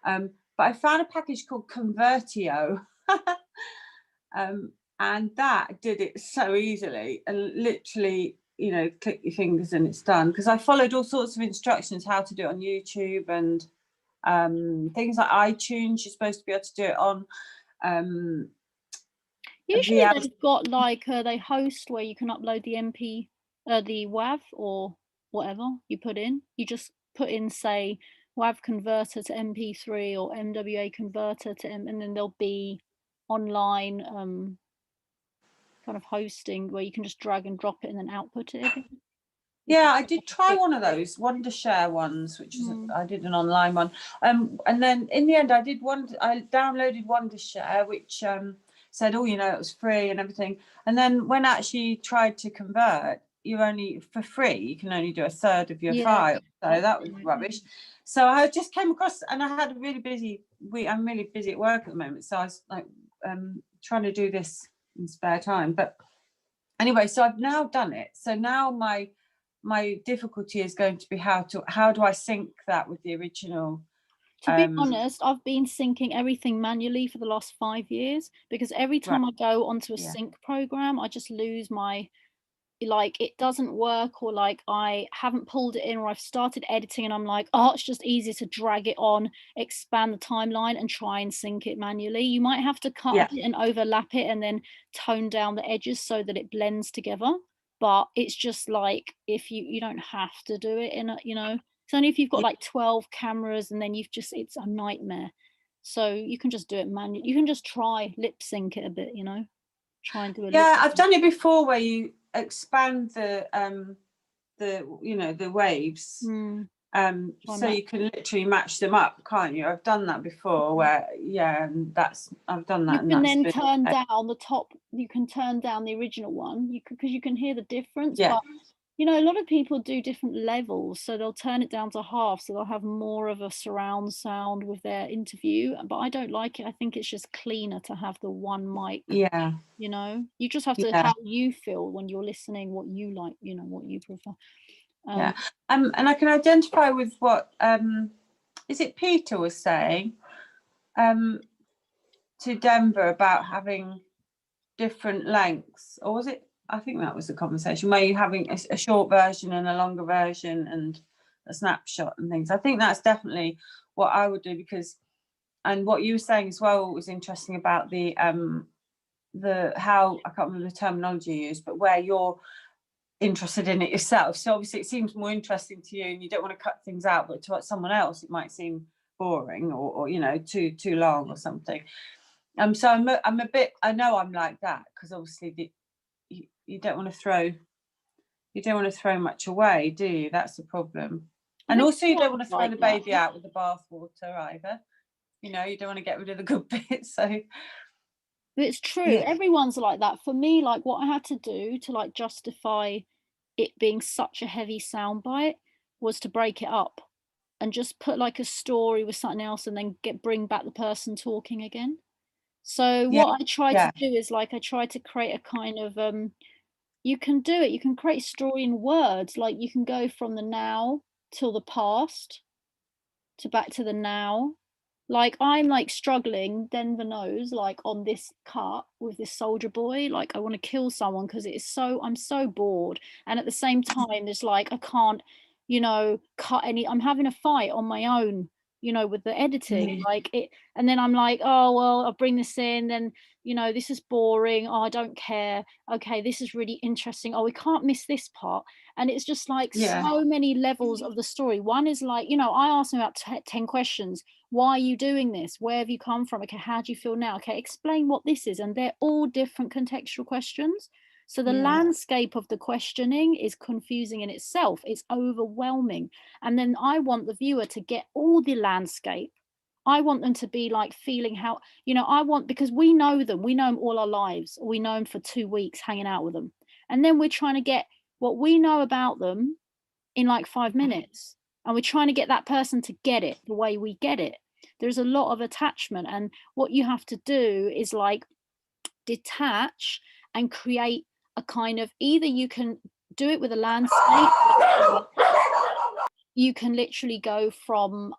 but I found a package called Convertio. And that did it so easily, and literally, you know, click your fingers and it's done. Because I followed all sorts of instructions how to do it on YouTube and things like iTunes. You're supposed to be able to do it on. Usually they've got like they host where you can upload the MP, the WAV or whatever you put in. You just put in, say, WAV converter to MP3 or MWA converter to and then there'll be online kind of hosting where you can just drag and drop it and then output it. Yeah, I did try one of those Wondershare ones, which is I did an online one, and then in the end I downloaded Wondershare, which said, oh, you know, it was free and everything, and then when I actually tried to convert, you only for free you can only do a third of your file, so that was rubbish. So I just came across, and I had a really busy week. I'm really busy at work at the moment, so I was like trying to do this in spare time. But anyway, so I've now done it. So now my difficulty is going to be how do I sync that with the original. To be honest, I've been syncing everything manually for the last 5 years, because every time I go onto a sync program, I just lose my, like, it doesn't work, or like I haven't pulled it in, or I've started editing and I'm like, oh, it's just easier to drag it on, expand the timeline and try and sync it manually. You might have to cut it and overlap it and then tone down the edges so that it blends together. But it's just like, if you don't have to do it in a, you know, it's only if you've got like 12 cameras and then it's a nightmare. So you can just do it manually. You can just try lip sync it a bit, you know, try and do it. Yeah, I've done it before where you expand the you know, the waves so you can literally match them up, can't you? I've done that before where and I've done that. You can then turn down the top, you can turn down the original one, because you can hear the difference. But you know, a lot of people do different levels, so they'll turn it down to half, so they'll have more of a surround sound with their interview. But I don't like it. I think it's just cleaner to have the one mic. Yeah. You know, you just have to how you feel when you're listening, what you like, you know, what you prefer. And I can identify with what is it Peter was saying to Denver about having different lengths, or was it? I think that was the conversation where you're having a short version and a longer version and a snapshot and things. I think that's definitely what I would do, because, and what you were saying as well was interesting about the how, I can't remember the terminology you used, but where you're interested in it yourself. So obviously it seems more interesting to you and you don't want to cut things out, but to someone else it might seem boring or you know, too long or something. So I'm a bit, I know I'm like that, because obviously you don't want to throw much away, do you? That's the problem. And also you don't want to throw the baby out with the bathwater either. You know, you don't want to get rid of the good bits. So But it's true. Yeah. Everyone's like that. For me, like what I had to do to like justify it being such a heavy soundbite was to break it up and just put like a story with something else and then bring back the person talking again. So Yeah, what I try yeah. to do is like I try to create a kind of you can do it. You can create a story in words. Like you can go from the now till the past to back to the now. Like I'm like struggling, Denver knows, like on this cut with this soldier boy, like I want to kill someone because it is so, I'm so bored. And at the same time, it's like I can't, you know, cut any, I'm having a fight on my own, you know, with the editing, like it, and then I'm like, oh well, I'll bring this in, then you know, this is boring, oh I don't care, okay, this is really interesting, oh we can't miss this part. And it's just like Yeah. so many levels of the story. One is like, you know, I asked him about 10 questions. Why are you doing this? Where have you come from? Okay, how do you feel now? Okay, explain what this is. And they're all different contextual questions. So the landscape of the questioning is confusing in itself. It's overwhelming. And then I want the viewer to get all the landscape. I want them to be like feeling how, you know, I want, because we know them all our lives. We know them for 2 weeks hanging out with them. And then we're trying to get what we know about them in like 5 minutes. And we're trying to get that person to get it the way we get it. There's a lot of attachment. And what you have to do is like detach and create a kind of, either you can do it with a landscape, you can literally go from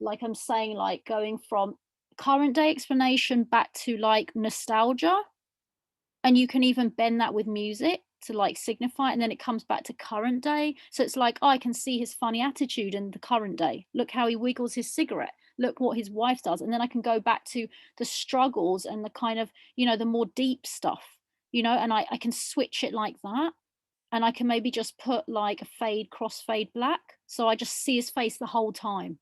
like I'm saying, like going from current day explanation back to like nostalgia, and you can even bend that with music to like signify, and then it comes back to current day. So it's like, oh, I can see his funny attitude in the current day, look how he wiggles his cigarette, look what his wife does. And then I can go back to the struggles and the kind of, you know, the more deep stuff, you know, and I can switch it like that. And I can maybe just put like a fade, crossfade black, so I just see his face the whole time.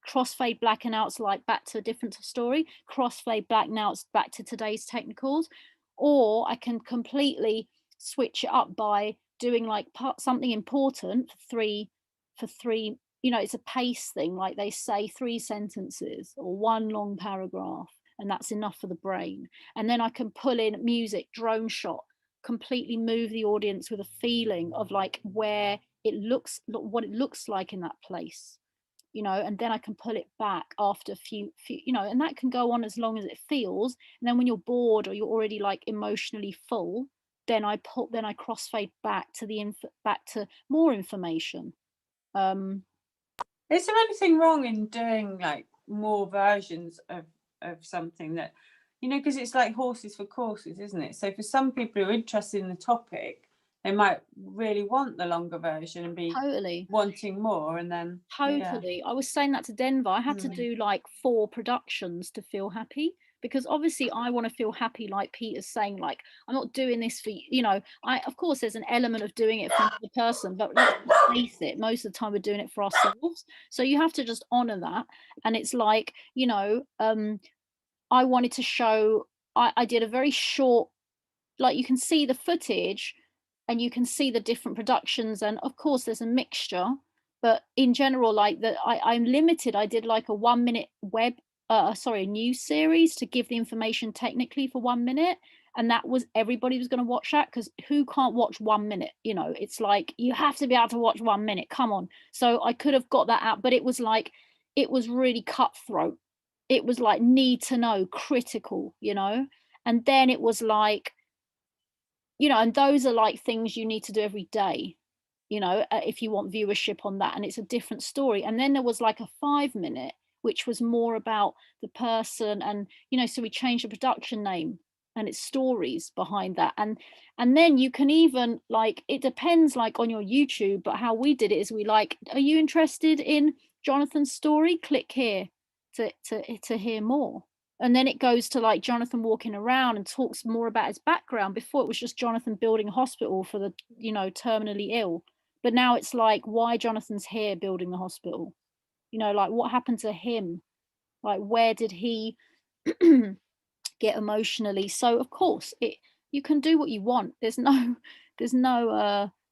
Crossfade black, and now it's like back to a different story. Crossfade black, now it's back to today's technicals. Or I can completely switch it up by doing like something important for three, you know, it's a pace thing, like they say 3 sentences or 1 long paragraph, and that's enough for the brain. And then I can pull in music, drone shot, completely move the audience with a feeling of like where it looks, what it looks like in that place, you know. And then I can pull it back after a few, you know, and that can go on as long as it feels. And then when you're bored or you're already like emotionally full, then I crossfade back to back to more information. Is there anything wrong in doing like more versions of something that, you know, because it's like horses for courses, isn't it? So for some people who are interested in the topic, they might really want the longer version and be totally wanting more. And then totally, I was saying that to Denver, I had to do like 4 productions to feel happy, because obviously I want to feel happy, like Peter's saying, like I'm not doing this for, you know, of course there's an element of doing it for the person, but let's face it, most of the time we're doing it for ourselves. So you have to just honor that. And it's like, you know, I wanted to show, I did a very short, like you can see the footage and you can see the different productions, and of course there's a mixture, but in general, like that, I'm limited. I did like a 1 minute news series to give the information technically for 1 minute, and that was, everybody was going to watch that, because who can't watch 1 minute, you know? It's like you have to be able to watch 1 minute, come on. So I could have got that out, but it was like, it was really cutthroat. It was like need to know, critical, you know. And then it was like, you know, and those are like things you need to do every day, you know, if you want viewership on that, and it's a different story. And then there was like a 5 minute, which was more about the person, and, you know, so we changed the production name, and it's stories behind that. And then you can even like, it depends like on your YouTube, but how we did it is we like, are you interested in Jonathan's story? Click here to hear more. And then it goes to like Jonathan walking around and talks more about his background. Before it was just Jonathan building a hospital for the, you know, terminally ill. But now it's like, why Jonathan's here building the hospital? You know, like what happened to him? Like where did he get emotionally? So of course you can do what you want. There's no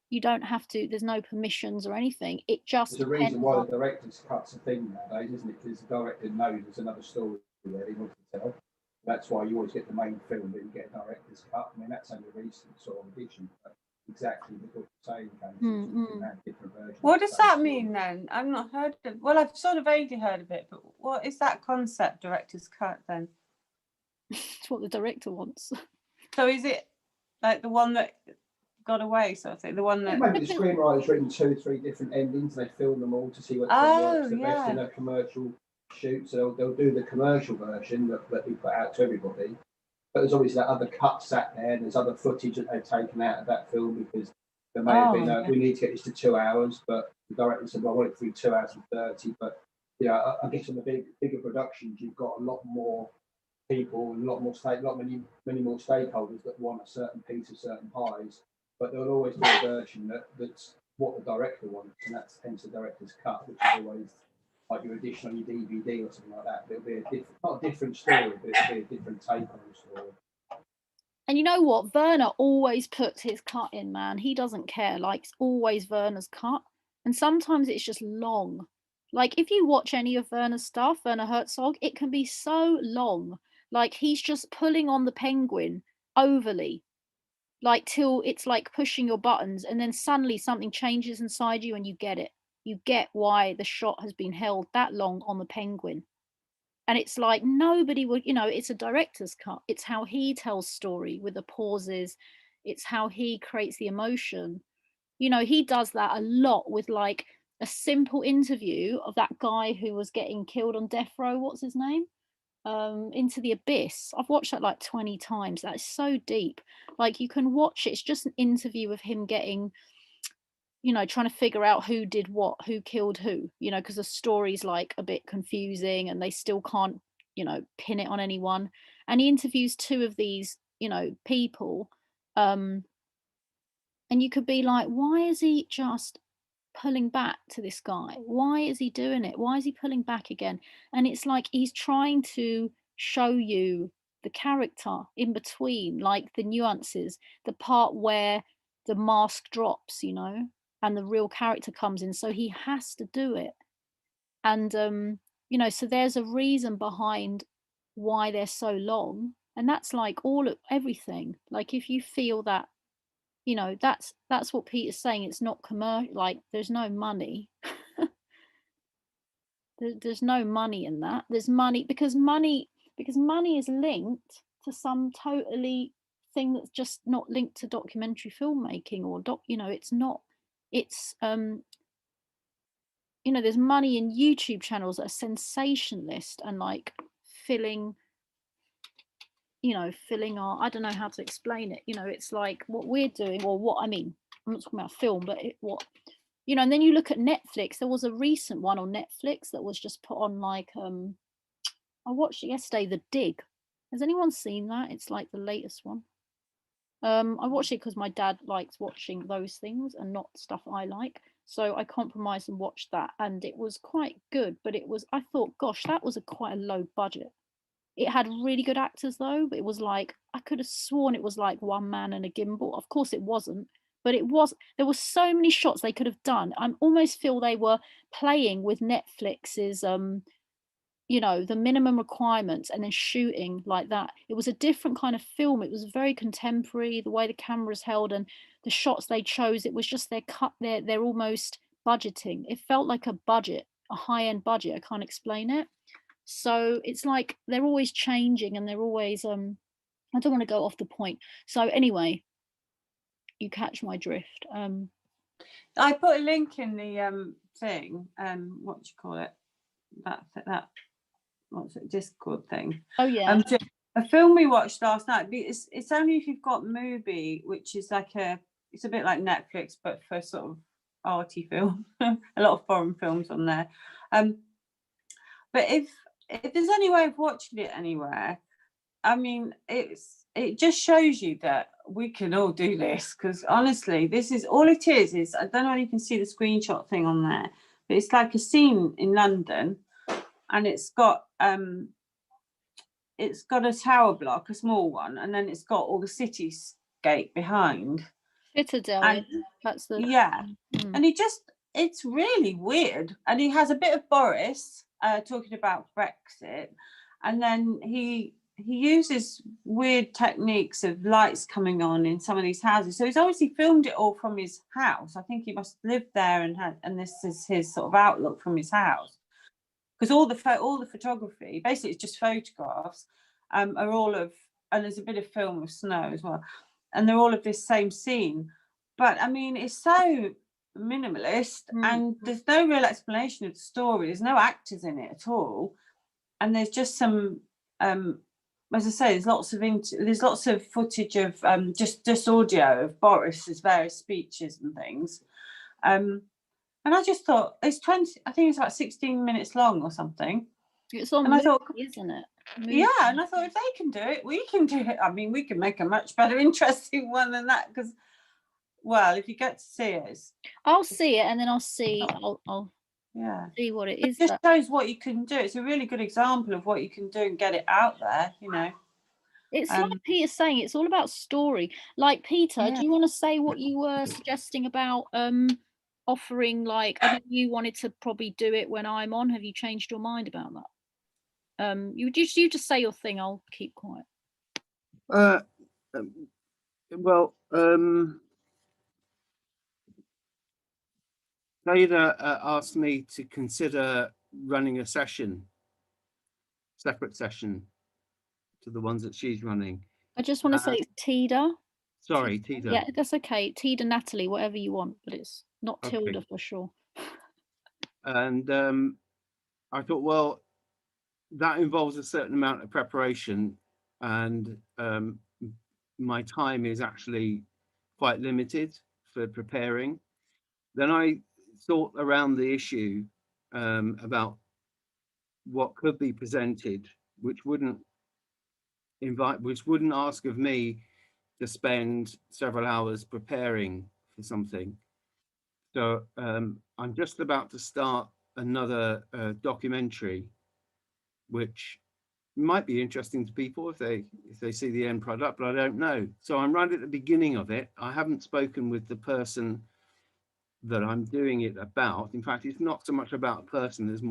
you don't have to, there's no permissions or anything. It just there's a reason why the director's cuts a thing nowadays, isn't it? Because the director knows there's another story there he wants to tell. That's why you always get the main film, but you get a director's cut. I mean, that's only a recent sort of addition. But exactly what you're saying, different versions. What does that mean then? I've not heard of. Well, I've sort of vaguely heard of it, but what is that concept, director's cut? Then It's what the director wants. so is it like the one that got away, sort of thing? The one that maybe the screenwriter's written 2-3 different endings. They film them all to see what works the best in a commercial shoot. So they'll do the commercial version that we put out to everybody. But there's always that other cut sat there, and there's other footage that they've taken out of that film because there may have been we need to get this to 2 hours, but the director said, well, I want it to be 2 hours and 30. But yeah, I guess on the bigger productions, you've got a lot more people and many more stakeholders that want a certain piece of certain pies. But there'll always be a version that's what the director wants, and that's hence the director's cut, which is always like your addition on your DVD or something like that. But it'll be not a different story, but it'll be a different take on the story. And you know what? Werner always puts his cut in, man. He doesn't care. Like, it's always Werner's cut. And sometimes it's just long. Like, if you watch any of Werner's stuff, Werner Herzog, it can be so long. Like, he's just pulling on the penguin overly. Like, till it's like pushing your buttons. And then suddenly something changes inside you and you get it. You get why the shot has been held that long on the penguin. And it's like nobody would, it's a director's cut. It's how he tells story with the pauses. It's how he creates the emotion. He does that a lot with like a simple interview of that guy who was getting killed on death row. What's his name? Into the Abyss. I've watched that like 20 times. That is so deep. Like, you can watch it. It's just an interview of him getting, trying to figure out who did what, who killed who, because the story's like a bit confusing and they still can't, pin it on anyone. And he interviews 2 of these, people. And you could be like, why is he just pulling back to this guy? Why is he doing it? Why is he pulling back again? And it's like he's trying to show you the character in between, like the nuances, the part where the mask drops, and the real character comes in. So he has to do it. And, so there's a reason behind why they're so long. And that's like everything. Like, if you feel that, that's what Peter's saying. It's not commercial. Like, there's no money. There's no money in that. There's money because money is linked to some totally thing that's just not linked to documentary filmmaking or it's not. It's there's money in YouTube channels that are sensationalist and like filling our, I don't know how to explain it. It's like what we're doing, or what, I'm not talking about film, but and then you look at Netflix. There was a recent one on Netflix that was just put on, like, I watched it yesterday, The Dig. Has anyone seen that? It's like the latest one. I watched it because my dad likes watching those things and not stuff I like. So I compromised and watched that, and it was quite good. But I thought, gosh, that was quite a low budget. It had really good actors though, but it was like, I could have sworn it was like one man and a gimbal. Of course it wasn't, but there were so many shots they could have done. I almost feel they were playing with Netflix's the minimum requirements and then shooting like that. It was a different kind of film. It was very contemporary, the way the camera's held and the shots they chose. It was just they're almost budgeting. It felt like a high-end budget. I can't explain it. So it's like they're always changing and they're always I don't want to go off the point. So anyway, you catch my drift. I put a link in the thing, what do you call it? That what's it, Discord thing. Oh yeah. A film we watched last night. It's only if you've got Mubi, which is like it's a bit like Netflix, but for sort of arty film. A lot of foreign films on there. But if there's any way of watching it anywhere, it just shows you that we can all do this, because honestly, this is all it is I don't know if you can see the screenshot thing on there, but it's like a scene in London, and it's got a tower block, a small one, and then it's got all the cityscape behind. Citadel, and, that's the and it's really weird, and he has a bit of Boris talking about Brexit, and then he he uses weird techniques of lights coming on in some of these houses. So he's obviously filmed it all from his house. I think he must live there and this is his sort of outlook from his house. Because all the photography, basically it's just photographs, are all of, and there's a bit of film of snow as well, and they're all of this same scene. But I mean, it's so minimalist, and there's no real explanation of the story. There's no actors in it at all, and there's just some, as I say, there's lots of footage of just audio of Boris's various speeches and things. And I just thought I think it's about 16 minutes long or something. It's on, and I thought, isn't it? Yeah, and I thought if they can do it, we can do it. I mean, we can make a much better, interesting one than that. Because, well, if you get to see it, I'll see it, and then I'll see. I'll see what it is. It just shows what you can do. It's a really good example of what you can do and get it out there. It's like Peter's saying, it's all about story. Like, Peter, do you want to say what you were suggesting about offering, like, I think you wanted to probably do it when I'm on. Have you changed your mind about that? You just say your thing. I'll keep quiet. Ada asked me to consider running a separate session to the ones that she's running. I just want to say it's Tida. Sorry, Tida. Yeah, that's okay. Tida, Natalie, whatever you want, but it's not Tilda okay. for sure. And I thought, well, that involves a certain amount of preparation, and my time is actually quite limited for preparing. Then I thought around the issue about what could be presented, which wouldn't ask of me to spend several hours preparing for something. So I'm just about to start another documentary, which might be interesting to people if they see the end product, but I don't know. So I'm right at the beginning of it. I haven't spoken with the person that I'm doing it about. In fact, it's not so much about a person, it's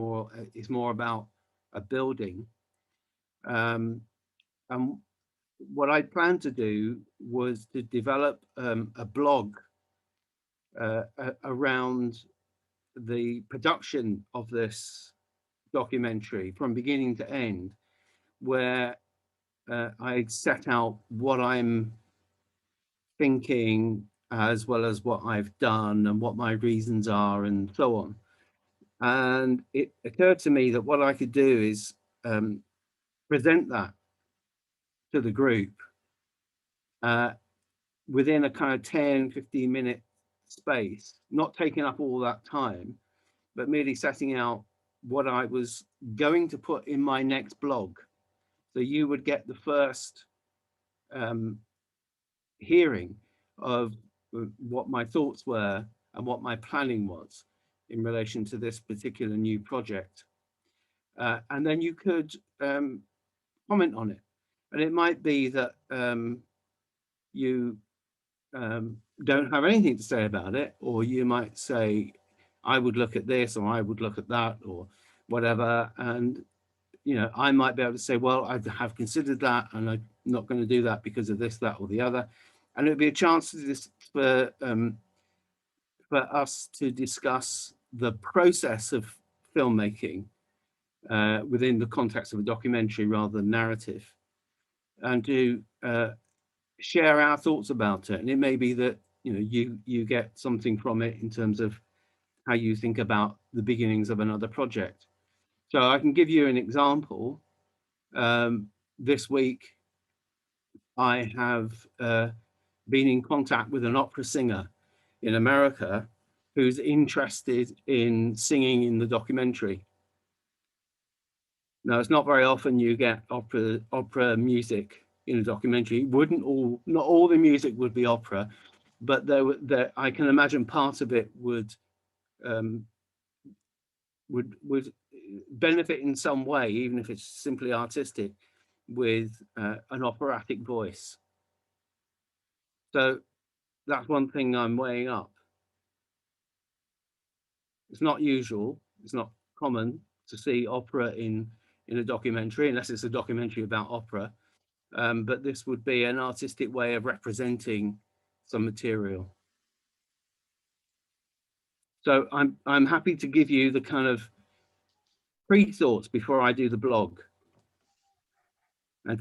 more about a building. And what I planned to do was to develop a blog around the production of this documentary from beginning to end, where I set out what I'm thinking, as well as what I've done and what my reasons are and so on. And it occurred to me that what I could do is present that to the group within a kind of 10-15 minute space, not taking up all that time, but merely setting out what I was going to put in my next blog. So you would get the first hearing of what my thoughts were and what my planning was in relation to this particular new project. And then you could comment on it. And it might be that you don't have anything to say about it, or you might say, I would look at this, or I would look at that, or whatever. And, I might be able to say, well, I have considered that, and I'm not going to do that because of this, that, or the other. And it would be a chance for us to discuss the process of filmmaking within the context of a documentary rather than narrative, and to share our thoughts about it. And it may be that you get something from it in terms of how you think about the beginnings of another project. So I can give you an example. This week, I have been in contact with an opera singer in America who's interested in singing in the documentary. Now, it's not very often you get opera music in a documentary. Not all the music would be opera, but there I can imagine part of it would benefit in some way, even if it's simply artistic, with an operatic voice. So that's one thing I'm weighing up. It's not usual, it's not common to see opera in a documentary, unless it's a documentary about opera. but this would be an artistic way of representing some material. So I'm happy to give you the kind of pre-thoughts before I do the blog, and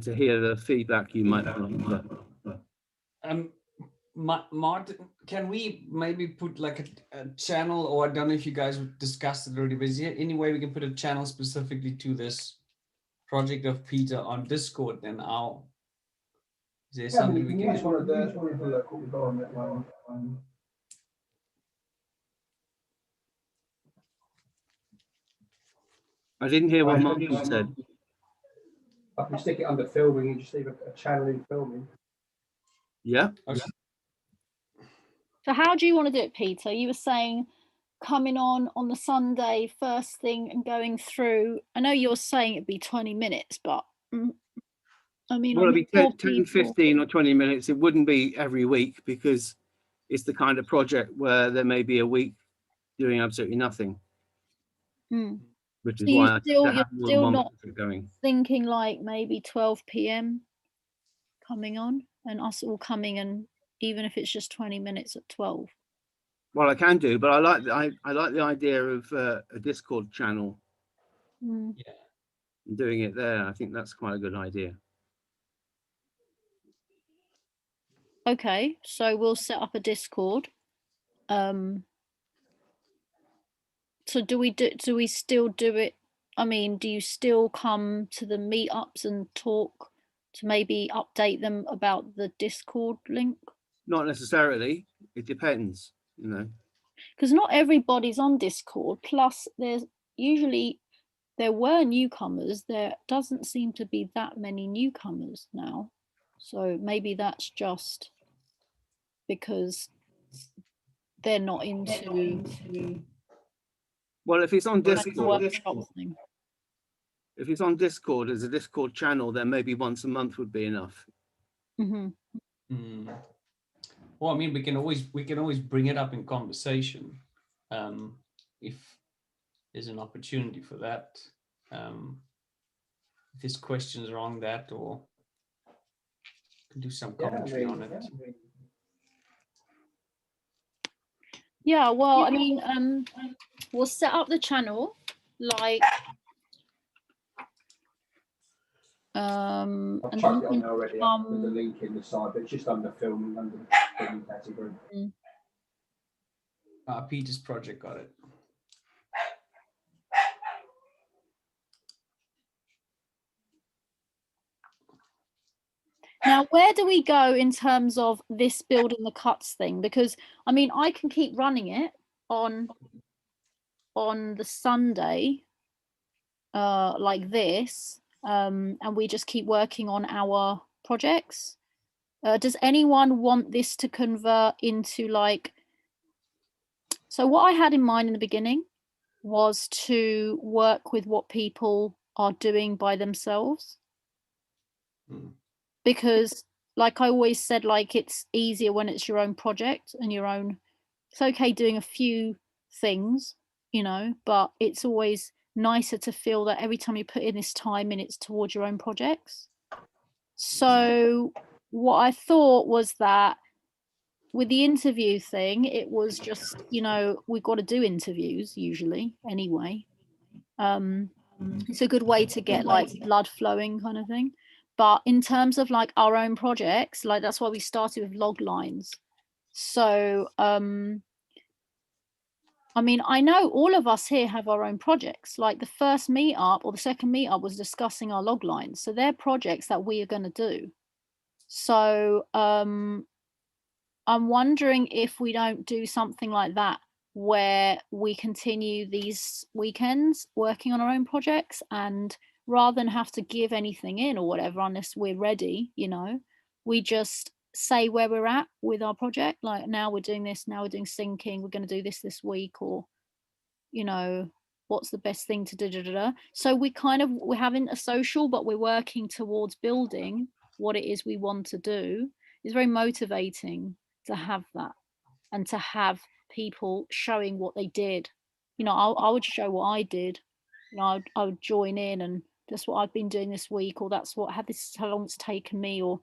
to hear the feedback you might have. Martin, can we maybe put like a channel, or I don't know if you guys discussed it already, but is there any way we can put a channel specifically to this project of Peter on Discord? Then is there something we can use one of the local environment one. I didn't hear what Martin said. I can stick it under filming and just leave a channel in filming. Yeah. So how do you want to do it, Peter? You were saying coming on the Sunday first thing and going through. I know you're saying it'd be 20 minutes, but I mean, well, it'd be 10, 15 or 20 minutes. It wouldn't be every week, because it's the kind of project where there may be a week doing absolutely nothing. Which is why you're still not going. thinking like maybe 12 p.m. coming on, and us all coming, and even if it's just 20 minutes at 12. Well, I can do, but I like the idea of a Discord channel. Yeah. And doing it there. I think that's quite a good idea. Okay, so we'll set up a Discord. So do we still do it? I mean, do you still come to the meetups and talk to maybe update them about the Discord link? Not necessarily. It depends, you know. Because not everybody's on Discord. Plus, there were newcomers. There doesn't seem to be that many newcomers now. So maybe that's just because they're not into. Well, if it's on Discord, if it's on Discord as a Discord channel, then maybe once a month would be enough. Well, I mean, we can always bring it up in conversation, if there's an opportunity for that. If there's questions around that, or can do some commentary on it. Yeah, well, I mean, we'll set up the channel like I've chucked it on there already with the link in the side, but it's just under filming, under the filming category. Peter's project got it. Now, where do we go in terms of this building the cuts thing? Because I mean, I can keep running it on the Sunday, like this, and we just keep working on our projects. Does anyone want this to convert into like? So what I had in mind in the beginning was to work with what people are doing by themselves. Because like I always said, like it's easier when it's your own project and your own, it's okay doing a few things, you know, but it's always nicer to feel that every time you put in this time in, it's towards your own projects. So what I thought was that with the interview thing, it was just, you know, we've got to do interviews usually anyway. It's a good way to get like blood flowing kind of thing. But in terms of like our own projects, like that's why we started with log lines. So, I mean, I know all of us here have our own projects. Like the first meetup or the second meetup was discussing our log lines. So they're projects that we are going to do. So I'm wondering if we don't do something like that, where we continue these weekends working on our own projects, and rather than have to give anything in or whatever, unless we're ready, you know, we just say where we're at with our project. Like now we're doing this, now we're doing syncing, we're going to do this week, or, you know, what's the best thing to do. So we're having a social, but we're working towards building what it is we want to do. It's very motivating to have that, and to have people showing what they did. You know, I would show what I did. You know, I would join in and that's what I've been doing this week, or that's what this is how long it's taken me, or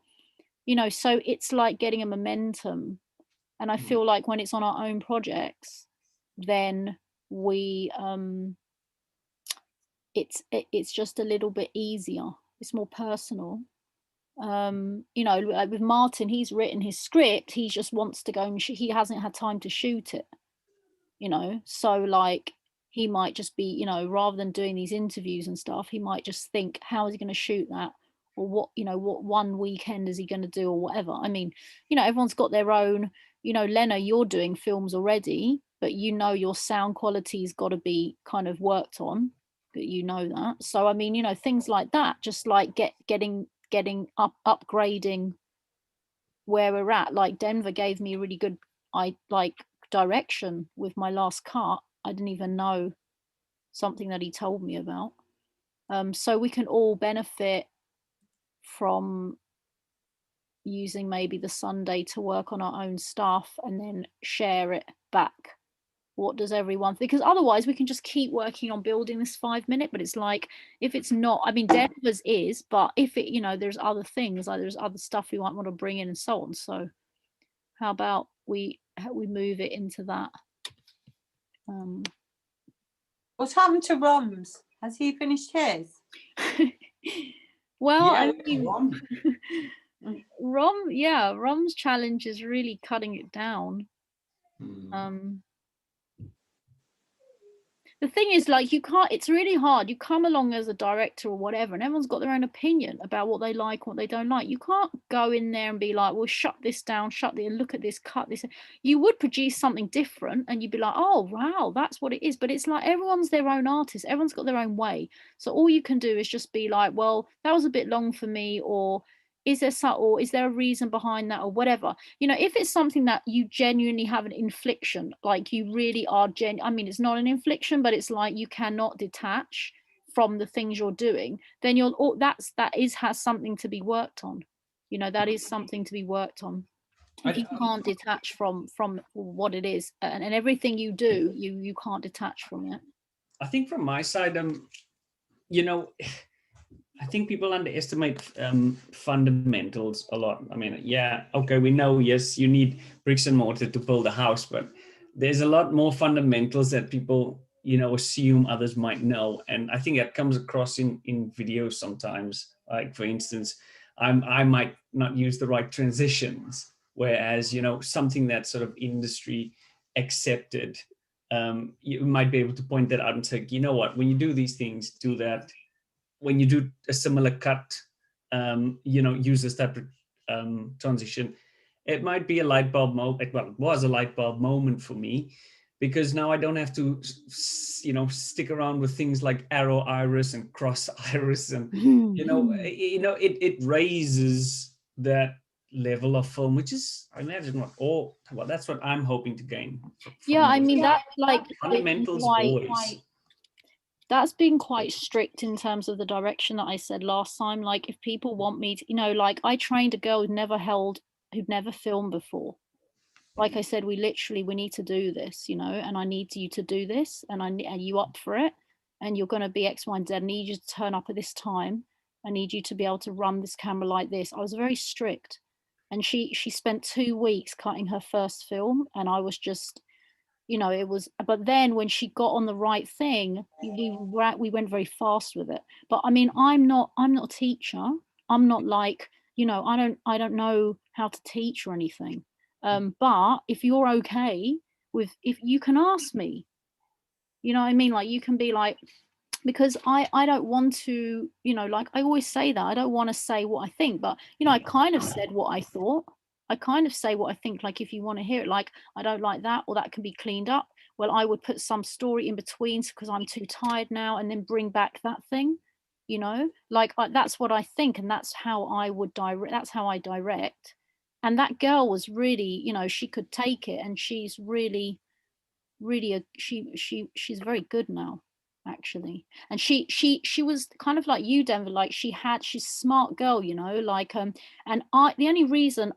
you know, so it's like getting a momentum. And I feel like when it's on our own projects, then we it's just a little bit easier, it's more personal. You know, like with Martin, he's written his script, he just wants to go and he hasn't had time to shoot it, you know, so like he might just be, you know, rather than doing these interviews and stuff, he might just think, how is he going to shoot that, or what, you know, what one weekend is he going to do, or whatever. I mean, you know, everyone's got their own, you know, Lena, you're doing films already, but you know your sound quality's got to be kind of worked on, but you know that. So I mean, you know, things like that, just like getting upgrading where we're at. Like Denver gave me a really good direction with my last cut. I didn't even know something that he told me about. So we can all benefit from using maybe the Sunday to work on our own stuff and then share it back. What does everyone think? Because otherwise we can just keep working on building this 5 minute, but it's like, if it's not, I mean, Denver's is, but if it, you know, there's other things, like there's other stuff we might want to bring in and so on. So how about we move it into that? What's happened to Roms? Has he finished his? Well, Yeah, I mean, Rom's challenge is really cutting it down. The thing is, like, you can't, it's really hard. You come along as a director or whatever, and everyone's got their own opinion about what they like, what they don't like. You can't go in there and be like, well, shut this down, look at this, cut this. You would produce something different and you'd be like, oh, wow, that's what it is. But it's like, everyone's their own artist. Everyone's got their own way. So all you can do is just be like, well, that was a bit long for me, or is there a reason behind that, or whatever. You know, if it's something that you genuinely have an infliction, like you really are I mean, it's not an infliction, but it's like you cannot detach from the things you're doing, then has something to be worked on. You know, that is something to be worked on. If you can't detach from what it is, and everything you do, you can't detach from it. I think from my side, you know, I think people underestimate fundamentals a lot. I mean, yeah, okay, we know, yes, you need bricks and mortar to build a house, but there's a lot more fundamentals that people, you know, assume others might know. And I think that comes across in videos sometimes. Like, for instance, I might not use the right transitions, whereas, you know, something that's sort of industry accepted, you might be able to point that out and say, you know what, when you do these things, do that. When you do a similar cut, you know, use this type of transition. It might be a light bulb moment. Well, it was a light bulb moment for me, because now I don't have to, you know, stick around with things like arrow iris and cross iris, and you know, it raises that level of film, which is, I imagine, that's what I'm hoping to gain. Yeah, I mean, that like fundamentals always. That's been quite strict in terms of the direction that I said last time. Like, if people want me to, you know, like I trained a girl who'd never filmed before. Like I said, we need to do this, you know, and I need you to do this, and are you up for it? And you're going to be X, Y, and Z. I need you to turn up at this time. I need you to be able to run this camera like this. I was very strict, and she spent 2 weeks cutting her first film, and I was just, you know, it was, but then when she got on the right thing, we went very fast with it. But I mean, I'm not a teacher. I'm not like, you know, I don't know how to teach or anything. But if you're okay with, if you can ask me, you know what I mean? Like, you can be like, because I don't want to, you know, like I always say that I don't want to say what I think, but you know, I kind of said what I thought. I kind of say what I think, like, if you want to hear it, like, I don't like that, or that can be cleaned up. Well, I would put some story in between because I'm too tired now, and then bring back that thing, you know, like that's what I think. And that's how I would direct. That's how I direct. And that girl was really, you know, she could take it, and she's really, really, she's very good now, actually. And she was kind of like you, Denver, like she's a smart girl, you know, like and the only reason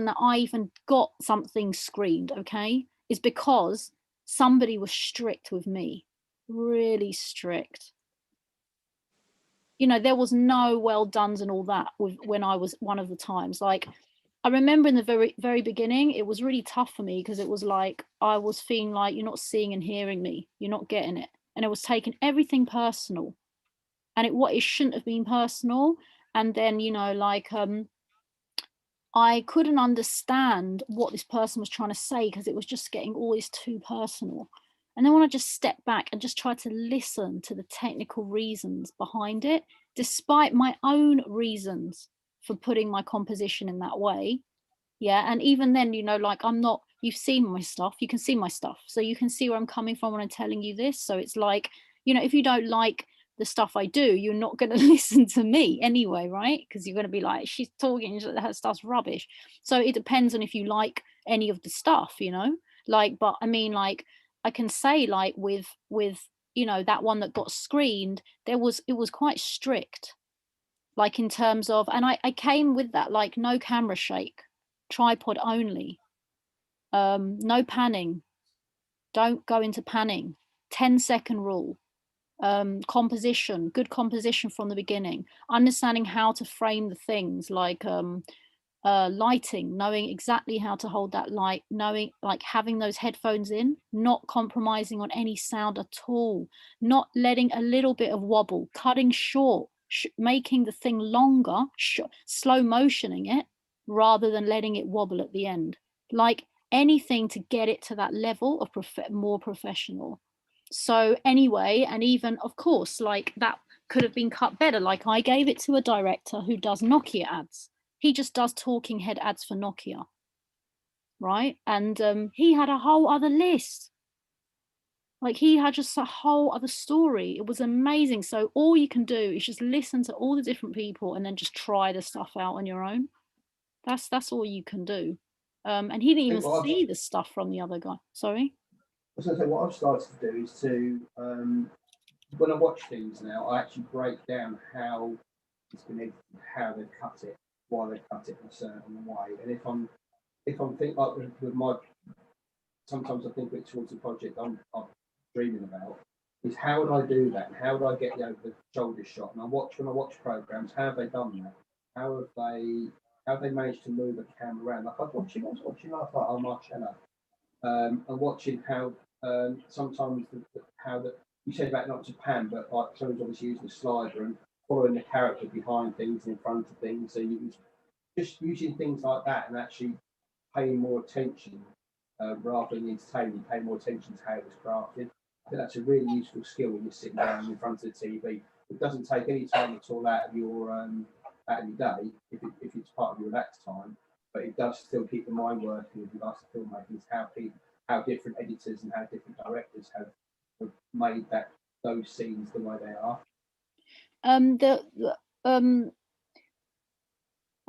that I even got something screened, okay, is because somebody was strict with me. really strict. You know, there was no well dones and all that when I was one of the times. Like, I remember in the very beginning, it was really tough for me because it was like I was feeling like you're not seeing and hearing me, you're not getting it, and it was taking everything personal, and it shouldn't have been personal. And then, you know, like I couldn't understand what this person was trying to say because it was just getting always too personal. And then when I just stepped back and just tried to listen to the technical reasons behind it, despite my own reasons for putting my composition in that way. Yeah. And even then, you know, like you've seen my stuff, you can see my stuff. So you can see where I'm coming from when I'm telling you this. So it's like, you know, if you don't like the stuff I do, you're not going to listen to me anyway, right? Because you're going to be like, she's talking, her stuff's rubbish. So it depends on if you like any of the stuff, you know, like, but I mean, like, I can say like with, you know, that one that got screened, it was quite strict, like in terms of, and I came with that, like no camera shake, tripod only, no panning, don't go into panning, 10-second rule, composition, good composition from the beginning, understanding how to frame the things, like lighting, knowing exactly how to hold that light, knowing, like having those headphones in, not compromising on any sound at all, not letting a little bit of wobble, cutting short, making the thing longer, slow motioning it rather than letting it wobble at the end, like anything to get it to that level of more professional. So anyway, and even of course, like that could have been cut better. Like I gave it to a director who does Nokia ads. He just does talking head ads for Nokia, right? And he had a whole other list. Like he had just a whole other story. It was amazing. So all you can do is just listen to all the different people and then just try the stuff out on your own. That's all you can do. And he didn't even see the stuff from the other guy. Sorry? I was going to say, what I've started to do is to, when I watch things now, I actually break down how it's been edited, how they've cut it, why they cut it in a certain way. And if I'm thinking like with my, sometimes I think towards the project I'm dreaming about, is how would I do that? And how would I get the over the shoulder shot? And when I watch programs, how have they done that? How have they managed to move a camera around? Like I was watching last night on Marcella, and watching how sometimes how you said about not to pan, but like someone's obviously using the slider and following the character behind things, in front of things. So you just using things like that and actually paying more attention rather than entertaining, paying more attention to how it was crafted. I think that's a really useful skill when you're sitting down in front of the TV. It doesn't take any time at all out of your day if it's part of your relaxed time, but it does still keep the mind working with regards to filmmaking. How different editors and how different directors have made those scenes the way they are. I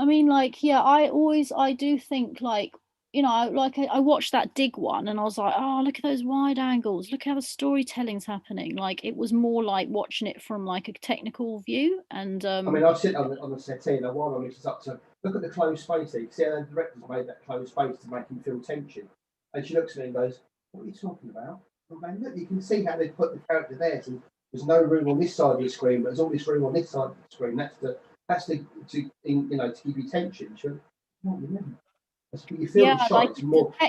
mean, like, yeah, I do think, like, you know, like I watched that Dig one and I was like, oh, look at those wide angles, look how the storytelling's happening. Like it was more like watching it from like a technical view. And I mean, I sit on the settee and while I'm it's up to look at the closed space here. See how the director's made that closed space to make him feel tension. And she looks at me and goes, what are you talking about? Well, man, look, you can see how they put the character there. So there's no room on this side of the screen, but there's all this room on this side of the screen. That's to give you tension. She went, what do you mean? You feel the shot. Like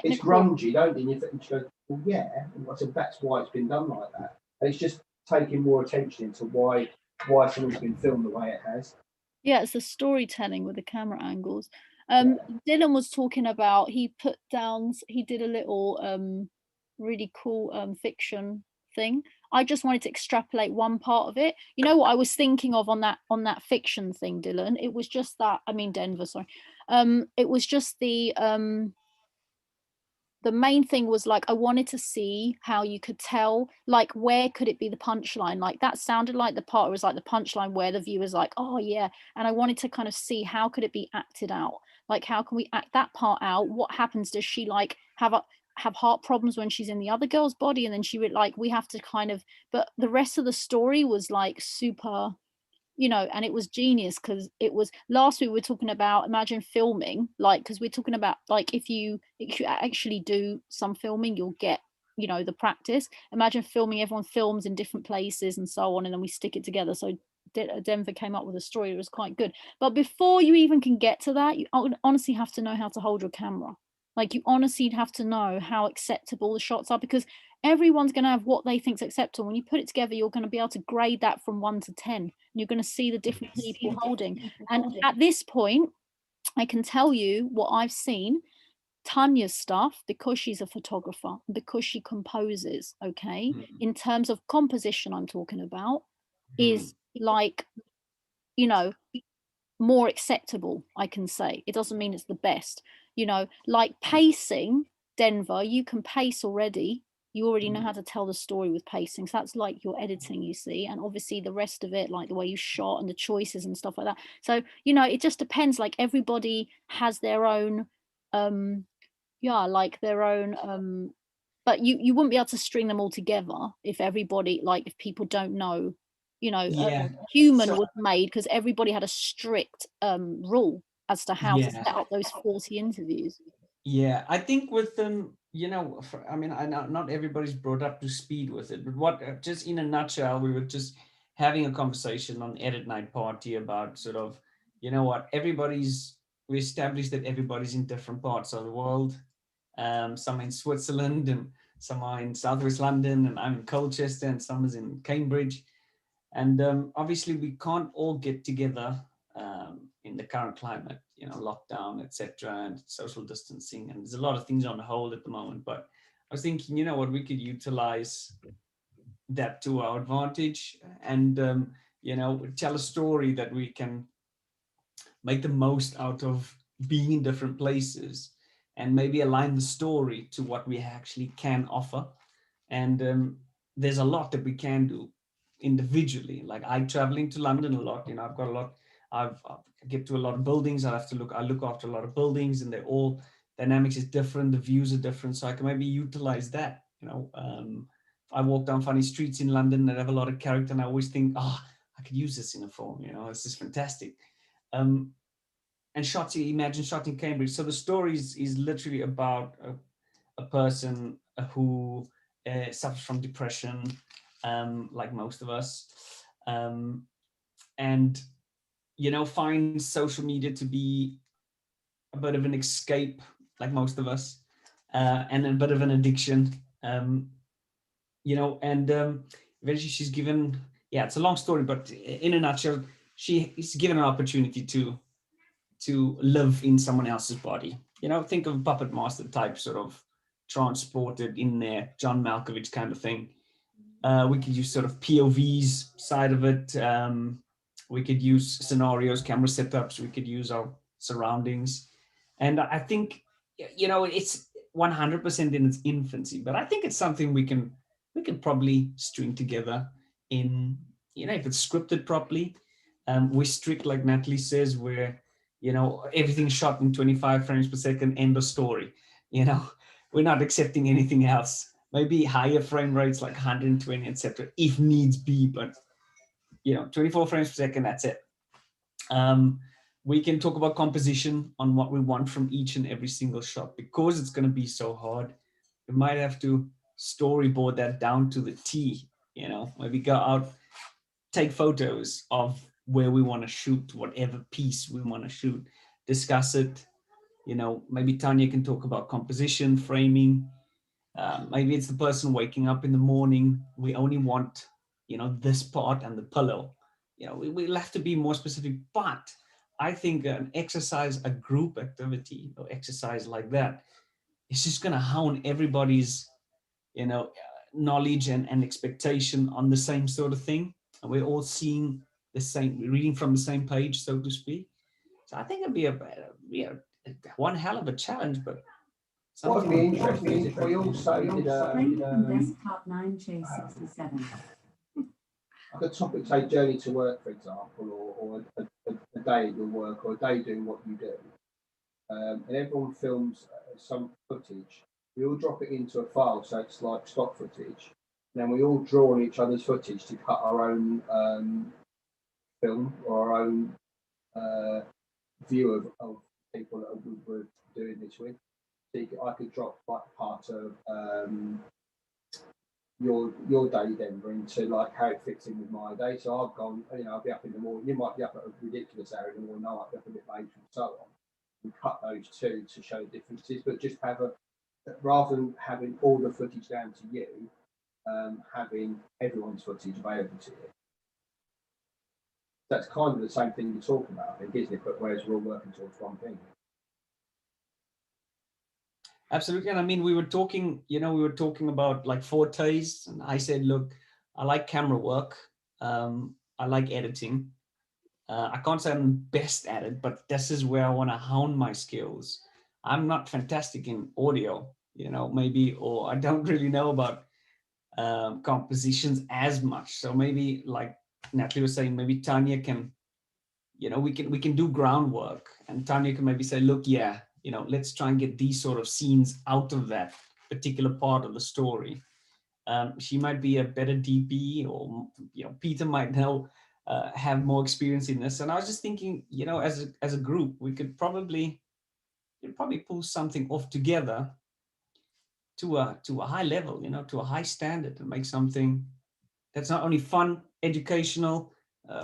it's grungy, don't you? And you go, well, yeah. And I said, that's why it's been done like that. And it's just taking more attention into why something's been filmed the way it has. Yeah, it's the storytelling with the camera angles. Dylan was talking about he did a little really cool fiction thing. I just wanted to extrapolate one part of it. You know what I was thinking of on that fiction thing, Dylan? It was just that, I mean Denver, sorry. It was just the main thing was like I wanted to see how you could tell, like where could it be the punchline? Like that sounded like the part was like the punchline where the viewer's like, oh yeah. And I wanted to kind of see how could it be acted out? Like how can we act that part out? What happens? Does she like have heart problems when she's in the other girl's body? And then she would like, we have to kind of, but the rest of the story was like super, you know, and it was genius because it was last week we were talking about imagine filming, like because we're talking about like if you actually do some filming, you'll get you know, the practice. Imagine filming, everyone films in different places and so on, and then we stick it together. So Denver came up with a story that was quite good. But before you even can get to that, you honestly have to know how to hold your camera. Like, you honestly have to know how acceptable the shots are, because everyone's going to have what they think's acceptable. When you put it together, you're going to be able to grade that from 1 to 10. And you're going to see the different people holding. And at this point, I can tell you what I've seen. Tanya's stuff, because she's a photographer, because she composes, okay, in terms of composition, I'm talking about, is like, you know, more acceptable, I can say. It doesn't mean it's the best, you know, like pacing. Denver, you can pace already. You already know how to tell the story with pacing. So that's like your editing, you see, and obviously the rest of it, like the way you shot and the choices and stuff like that. So, you know, it just depends. Like, everybody has their own yeah, like their own but you wouldn't be able to string them all together if everybody, like, if people don't know, you know, Human was made because everybody had a strict rule as to how to set up those 40 interviews. Yeah, I think with them, you know, I mean, I know not everybody's brought up to speed with it, but what, just in a nutshell, we were just having a conversation on Edit Night Party about sort of, you know what, we established that everybody's in different parts of the world. Some in Switzerland, and some are in Southwest London, and I'm in Colchester, and some is in Cambridge. And obviously we can't all get together in the current climate, you know, lockdown, etc., and social distancing, and there's a lot of things on hold at the moment. But I was thinking, you know what, we could utilize that to our advantage, and you know, tell a story that we can make the most out of being in different places, and maybe align the story to what we actually can offer. And there's a lot that we can do individually. Like, I'm traveling to London a lot, you know, I've got a lot, I get to a lot of buildings, I look after a lot of buildings, and they're all, dynamics is different, the views are different, so I can maybe utilize that, you know. I walk down funny streets in London that have a lot of character, and I always think, oh, I could use this in a film, you know, this is fantastic. And imagine shot in Cambridge. So the story is literally about a person who suffers from depression, like most of us, and, you know, finds social media to be a bit of an escape, like most of us, and a bit of an addiction, you know, and eventually she's given, it's a long story, but in a nutshell, she is given an opportunity to live in someone else's body. You know, think of a puppet master type, sort of transported in there, John Malkovich kind of thing. We could use sort of POVs side of it. We could use scenarios, camera setups. We could use our surroundings. And I think, you know, it's 100% in its infancy, but I think it's something we can probably string together in, you know, if it's scripted properly. We're strict, like Natalie says, where, you know, everything's shot in 25 frames per second, end of story. You know, we're not accepting anything else. Maybe higher frame rates, like 120, etc., if needs be, but, you know, 24 frames per second, that's it. We can talk about composition on what we want from each and every single shot, because it's going to be so hard. We might have to storyboard that down to the T, you know, maybe go out, take photos of where we want to shoot, whatever piece we want to shoot, discuss it. You know, maybe Tanya can talk about composition, framing. Maybe it's the person waking up in the morning. We only want, you know, this part and the pillow. You know, we'll have to be more specific, but I think an exercise, a group activity or exercise like that, is just going to hone everybody's, you know, knowledge and expectation on the same sort of thing. And we're all seeing the same, we're reading from the same page, so to speak. So I think it'd be one hell of a challenge, but what would be interesting is if we also did desktop 9J67. like a topic, say journey to work, for example, or a day at your work, or a day doing what you do, and everyone films some footage. We all drop it into a file, so it's like stock footage. And then we all draw on each other's footage to cut our own film or our own view of people that we're doing this with. So I could drop like part of your day, Denver, into like how it fits in with my day. So I've gone, I'll be up in the morning. You might be up at a ridiculous hour in the morning. I might be up a bit later and so on. And cut those two to show differences, but just have rather than having all the footage down to you, having everyone's footage available to you. That's kind of the same thing you're talking about, I think, isn't it? But whereas we're all working towards one thing. Absolutely. And I mean, we were talking about like fortes, and I said, look, I like camera work. I like editing. I can't say I'm best at it, but this is where I want to hone my skills. I'm not fantastic in audio, maybe, or I don't really know about compositions as much. So maybe, like Natalie was saying, maybe Tanya can, we can do groundwork, and Tanya can maybe say, look, let's try and get these sort of scenes out of that particular part of the story. She might be a better DP, or Peter might have more experience in this. And I was just thinking, as a group, we could probably pull something off together to a high level, to a high standard, and make something that's not only fun, educational,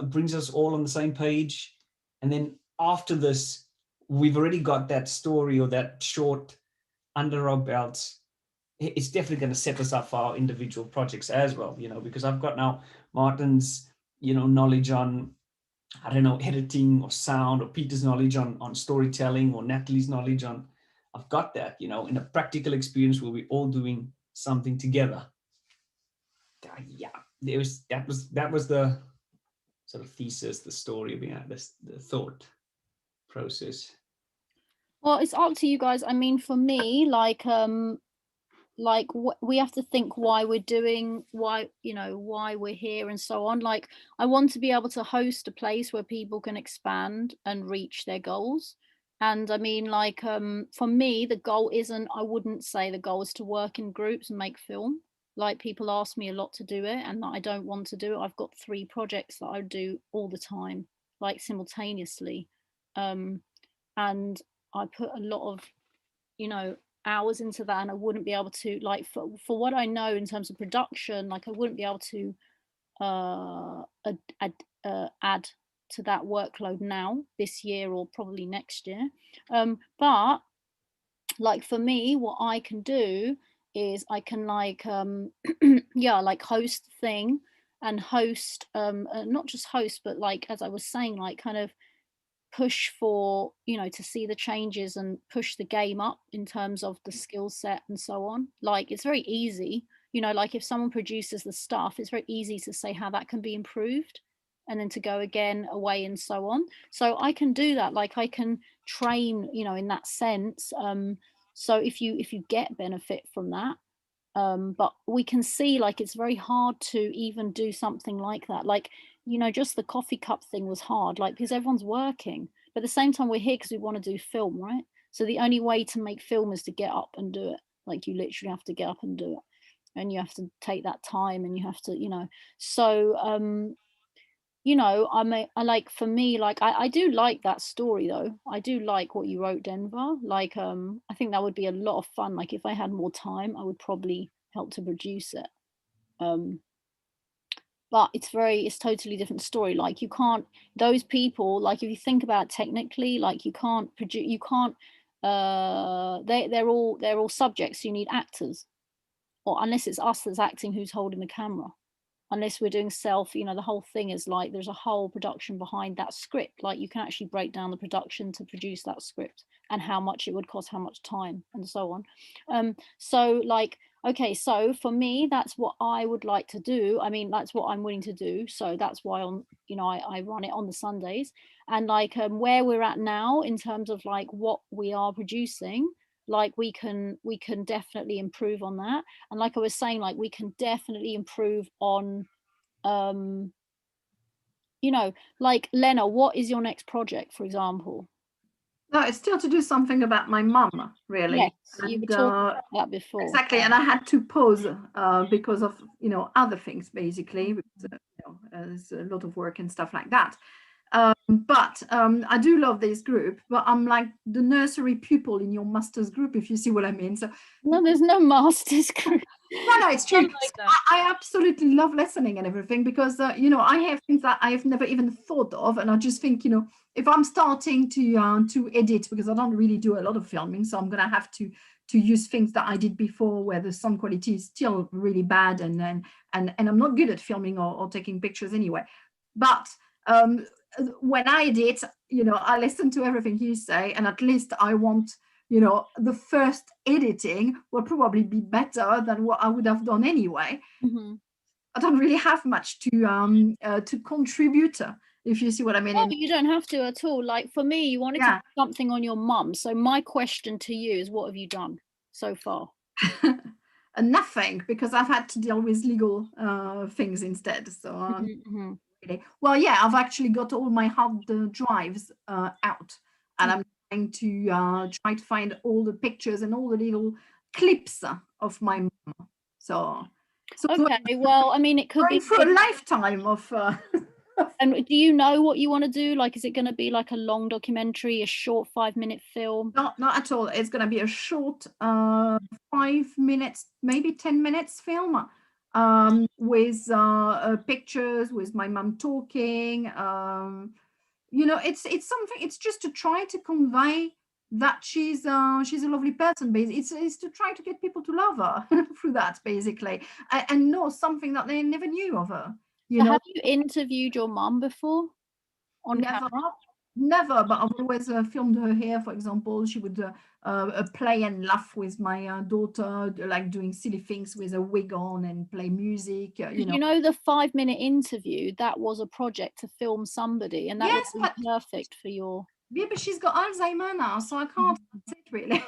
brings us all on the same page. And then after this, we've already got that story or that short under our belts. It's definitely going to set us up for our individual projects as well, because I've got now Martin's, knowledge on, I don't know, editing or sound, or Peter's knowledge on storytelling, or Natalie's knowledge on, I've got that, in a practical experience where we're all doing something together. That was the sort of thesis, the story behind this, the thought process. Well, it's up to you guys. I mean, for me, we have to think why we're doing, why we're here and so on. Like, I want to be able to host a place where people can expand and reach their goals. And I mean, for me, the goal isn't, I wouldn't say the goal is to work in groups and make film. Like, people ask me a lot to do it, and I don't want to do it. I've got 3 projects that I do all the time, like simultaneously. And I put a lot of, hours into that, and I wouldn't be able to, like, for what I know in terms of production, like, I wouldn't be able to add to that workload now, this year, or probably next year. But like, for me, what I can do is I can host the thing, and host not just host, but like, as I was saying, like, kind of push for, to see the changes and push the game up in terms of the skill set and so on. Like, it's very easy, like, if someone produces the stuff, it's very easy to say how that can be improved, and then to go again away and so on. So I can do that. Like, I can train, in that sense. So if you get benefit from that, but we can see, like, it's very hard to even do something like that. Like, just the coffee cup thing was hard, like, because everyone's working, but at the same time we're here because we want to do film, right? So the only way to make film is to get up and do it. Like, you literally have to get up and do it, and you have to take that time, and you have to, so I like, for me, like, I do like that story though. I do like what you wrote, Denver. Like, I think that would be a lot of fun. Like, if I had more time, I would probably help to produce it. But it's totally different story. Like, you can't, those people, like, if you think about it technically, like, you can't produce, they're all subjects. You need actors, or unless it's us that's acting, who's holding the camera. Unless we're doing self, the whole thing is like, there's a whole production behind that script. Like, you can actually break down the production to produce that script, and how much it would cost, how much time, and so on. So, like, okay, so for me, that's what I would like to do. I mean, that's what I'm willing to do. So that's why I run it on the Sundays. And like, where we're at now in terms of like what we are producing, like, we can definitely improve on that. And like I was saying, like, we can definitely improve on, like, Lena, what is your next project, for example? No, it's still to do something about my mum, really. Yes, you were talking about that before. Exactly, and I had to pause because of other things, basically. Because, there's a lot of work and stuff like that. But I do love this group, but I'm like the nursery pupil in your master's group, if you see what I mean. So No, there's no master's group. no, it's true. Like that. I absolutely love listening and everything because you know, I have things that I have never even thought of, and I just think, you know, if I'm starting to edit, because I don't really do a lot of filming, so I'm gonna have to use things that I did before where the sound quality is still really bad, and I'm not good at filming or taking pictures anyway. But when I edit, you know, I listen to everything you say, and at least I want, you know, the first editing will probably be better than what I would have done anyway. Mm-hmm. I don't really have much to contribute, if you see what I mean. No, you don't have to at all. Like for me, you wanted to do something on your mum. So my question to you is, what have you done so far? Nothing, because I've had to deal with legal things instead. So Mm-hmm. well, yeah, I've actually got all my hard drives out, and I'm trying to find all the pictures and all the little clips of my mum. So okay, well, I mean, it could be for a lifetime of. And do you know what you want to do? Like, is it going to be like a long documentary, a short 5-minute film? Not at all. It's going to be a short 5 minutes, maybe 10 minutes film, with pictures, with my mum talking. You know, it's something. It's just to try to convey that she's a lovely person. It's to try to get people to love her through that, basically, and know something that they never knew of her. You know, have you interviewed your mum before on camera? Never, but I've always filmed her hair, for example. She would play and laugh with my daughter, like doing silly things with a wig on and play music. You know, the 5-minute interview, that was a project to film somebody, and that would be perfect for your. Yeah, but she's got Alzheimer now, so I can't sit really.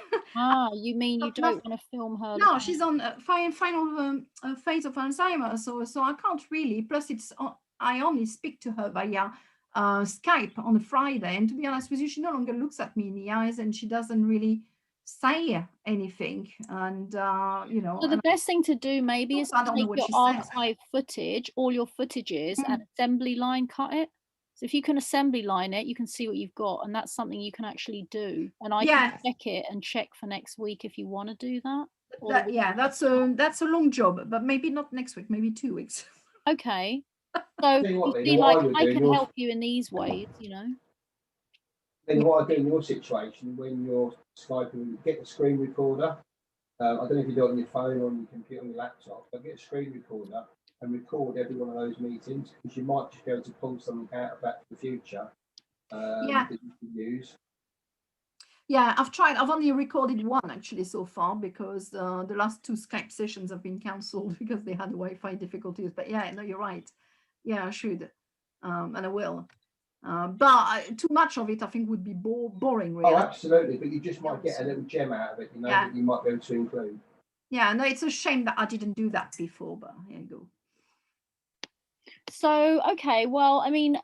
You mean you don't want to film her? No, she's on final phase of Alzheimer, so I can't really. Plus, I only speak to her via Skype on a Friday, and to be honest with you, she no longer looks at me in the eyes, and she doesn't really say anything. And you know, so the best thing to do maybe is to take your archive footage, all your footages, and assembly line cut it. So if you can assembly line it, you can see what you've got, and that's something you can actually do. And I can check it and check for next week if you want to do that. That's a long job, but maybe not next week, maybe 2 weeks. Okay. So you see, like, I can help you in these ways, you know. Then what I do in your situation, when you're Skyping, get the screen recorder. I don't know if you do it on your phone or on your computer, on your laptop, but get a screen recorder and record every one of those meetings, because you might just be able to pull something out of Back to the Future that you can use. Yeah, I've tried. I've only recorded one actually so far, because the last 2 Skype sessions have been cancelled because they had Wi-Fi difficulties. But yeah, no, you're right. Yeah, I should, and I will. But too much of it, I think, would be boring. Really. Oh, absolutely. But you just might get a little gem out of it, you know, that you might be able to include. Yeah, no, it's a shame that I didn't do that before, but here you go. So, okay, well, I mean,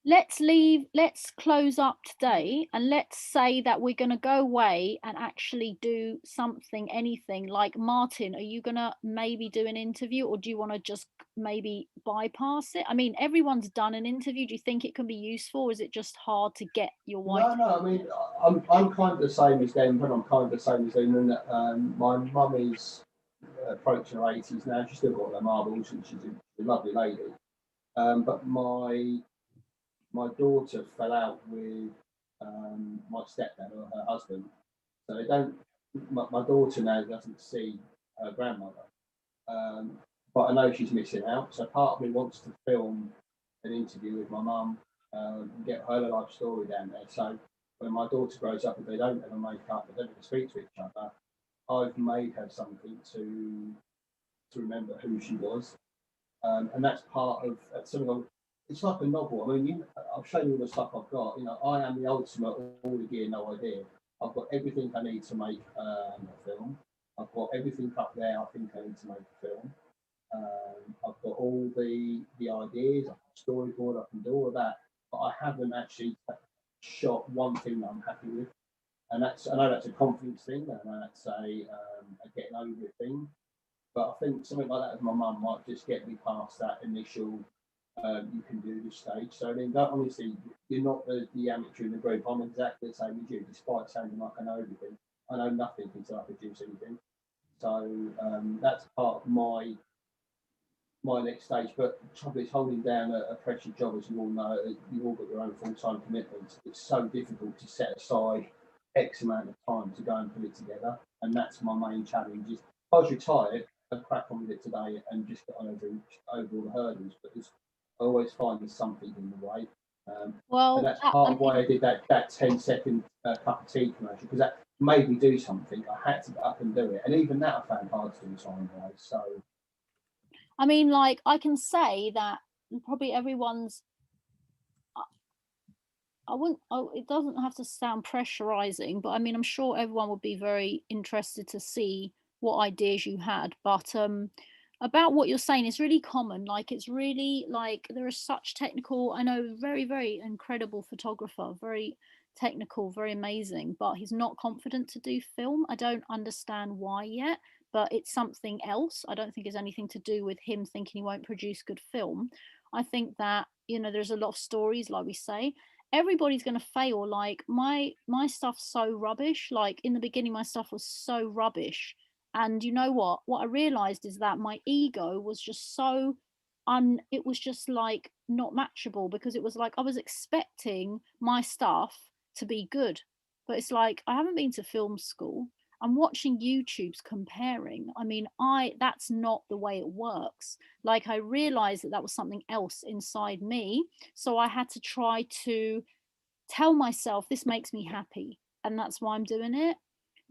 let's close up today, and let's say that we're going to go away and actually do something, anything. Like, Martin, are you going to maybe do an interview, or do you want to just maybe bypass it? I mean, everyone's done an interview. Do you think it can be useful, or is it just hard to get your wife? No, I mean, I'm kind of the same as them, but I'm kind of the same as them in that my mum is approaching her 80s now. She's still got her marbles, and she's a lovely lady. But my daughter fell out with my stepdad or her husband, so they don't. My daughter now doesn't see her grandmother, but I know she's missing out. So part of me wants to film an interview with my mum and get her life story down there. So when my daughter grows up, if they don't ever make up, they don't ever speak to each other, I've made her something to remember who she was, and that's part of something. It's like a novel. I mean, I've shown you all the stuff I've got. You know, I am the ultimate all the gear, no idea. I've got everything I need to make a film. I've got everything up there I think I need to make a film. I've got all the ideas, I've got a storyboard, I can do all of that, but I haven't actually shot one thing that I'm happy with. And I know that's a confidence thing, I know that's a getting over it thing, but I think something like that with my mum might just get me past that initial you can do this stage. So then, that honestly, you're not the amateur in the group. I'm exactly the same as you, despite sounding like I know everything. I know nothing until I produce anything. So that's part of my next stage. But the trouble is holding down a pressure job, as you all know. You've all got your own full-time commitments. It's so difficult to set aside X amount of time to go and put it together. And that's my main challenge. Is if I was retired, I'd crack on with it today and just get on over all the hurdles. But I always find there's something in the way. Well, and that's part of why I did that 10-second cup of tea commercial, because that made me do something. I had to get up and do it. And even that I found hard to do time-wise. So, I mean, like, I can say that probably everyone's, it doesn't have to sound pressurizing, but I mean, I'm sure everyone would be very interested to see what ideas you had. But about what you're saying is really common. Like, it's really like there is such technical, I know, very, very incredible photographer, very technical, very amazing, but he's not confident to do film. I don't understand why yet, but it's something else. I don't think it's anything to do with him thinking he won't produce good film. I think that, you know, there's a lot of stories, like we say. Everybody's going to fail. Like my stuff's so rubbish. Like in the beginning, my stuff was so rubbish. And you know what I realized is that my ego was just so it was just like not matchable, because it was like I was expecting my stuff to be good, but it's like I haven't been to film school. I'm watching YouTube's comparing. I mean, that's not the way it works. Like I realized that was something else inside me. So I had to try to tell myself this makes me happy, and that's why I'm doing it.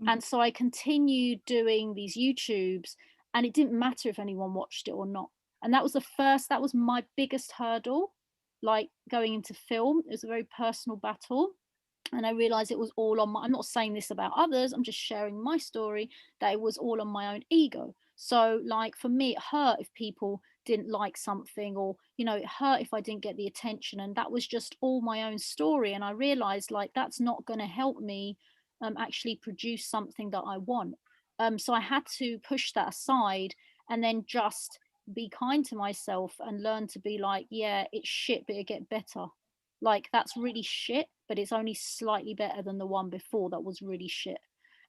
And so I continued doing these YouTubes, and it didn't matter if anyone watched it or not. And that was my biggest hurdle, like going into film. It was a very personal battle. And I realized it was all on I'm not saying this about others, I'm just sharing my story, that it was all on my own ego. So like for me, it hurt if people didn't like something, or, you know, it hurt if I didn't get the attention. And that was just all my own story. And I realized like that's not going to help me actually produce something that I want. So I had to push that aside and then just be kind to myself and learn to be like, yeah, it's shit, but it get better. Like that's really shit, but it's only slightly better than the one before that was really shit.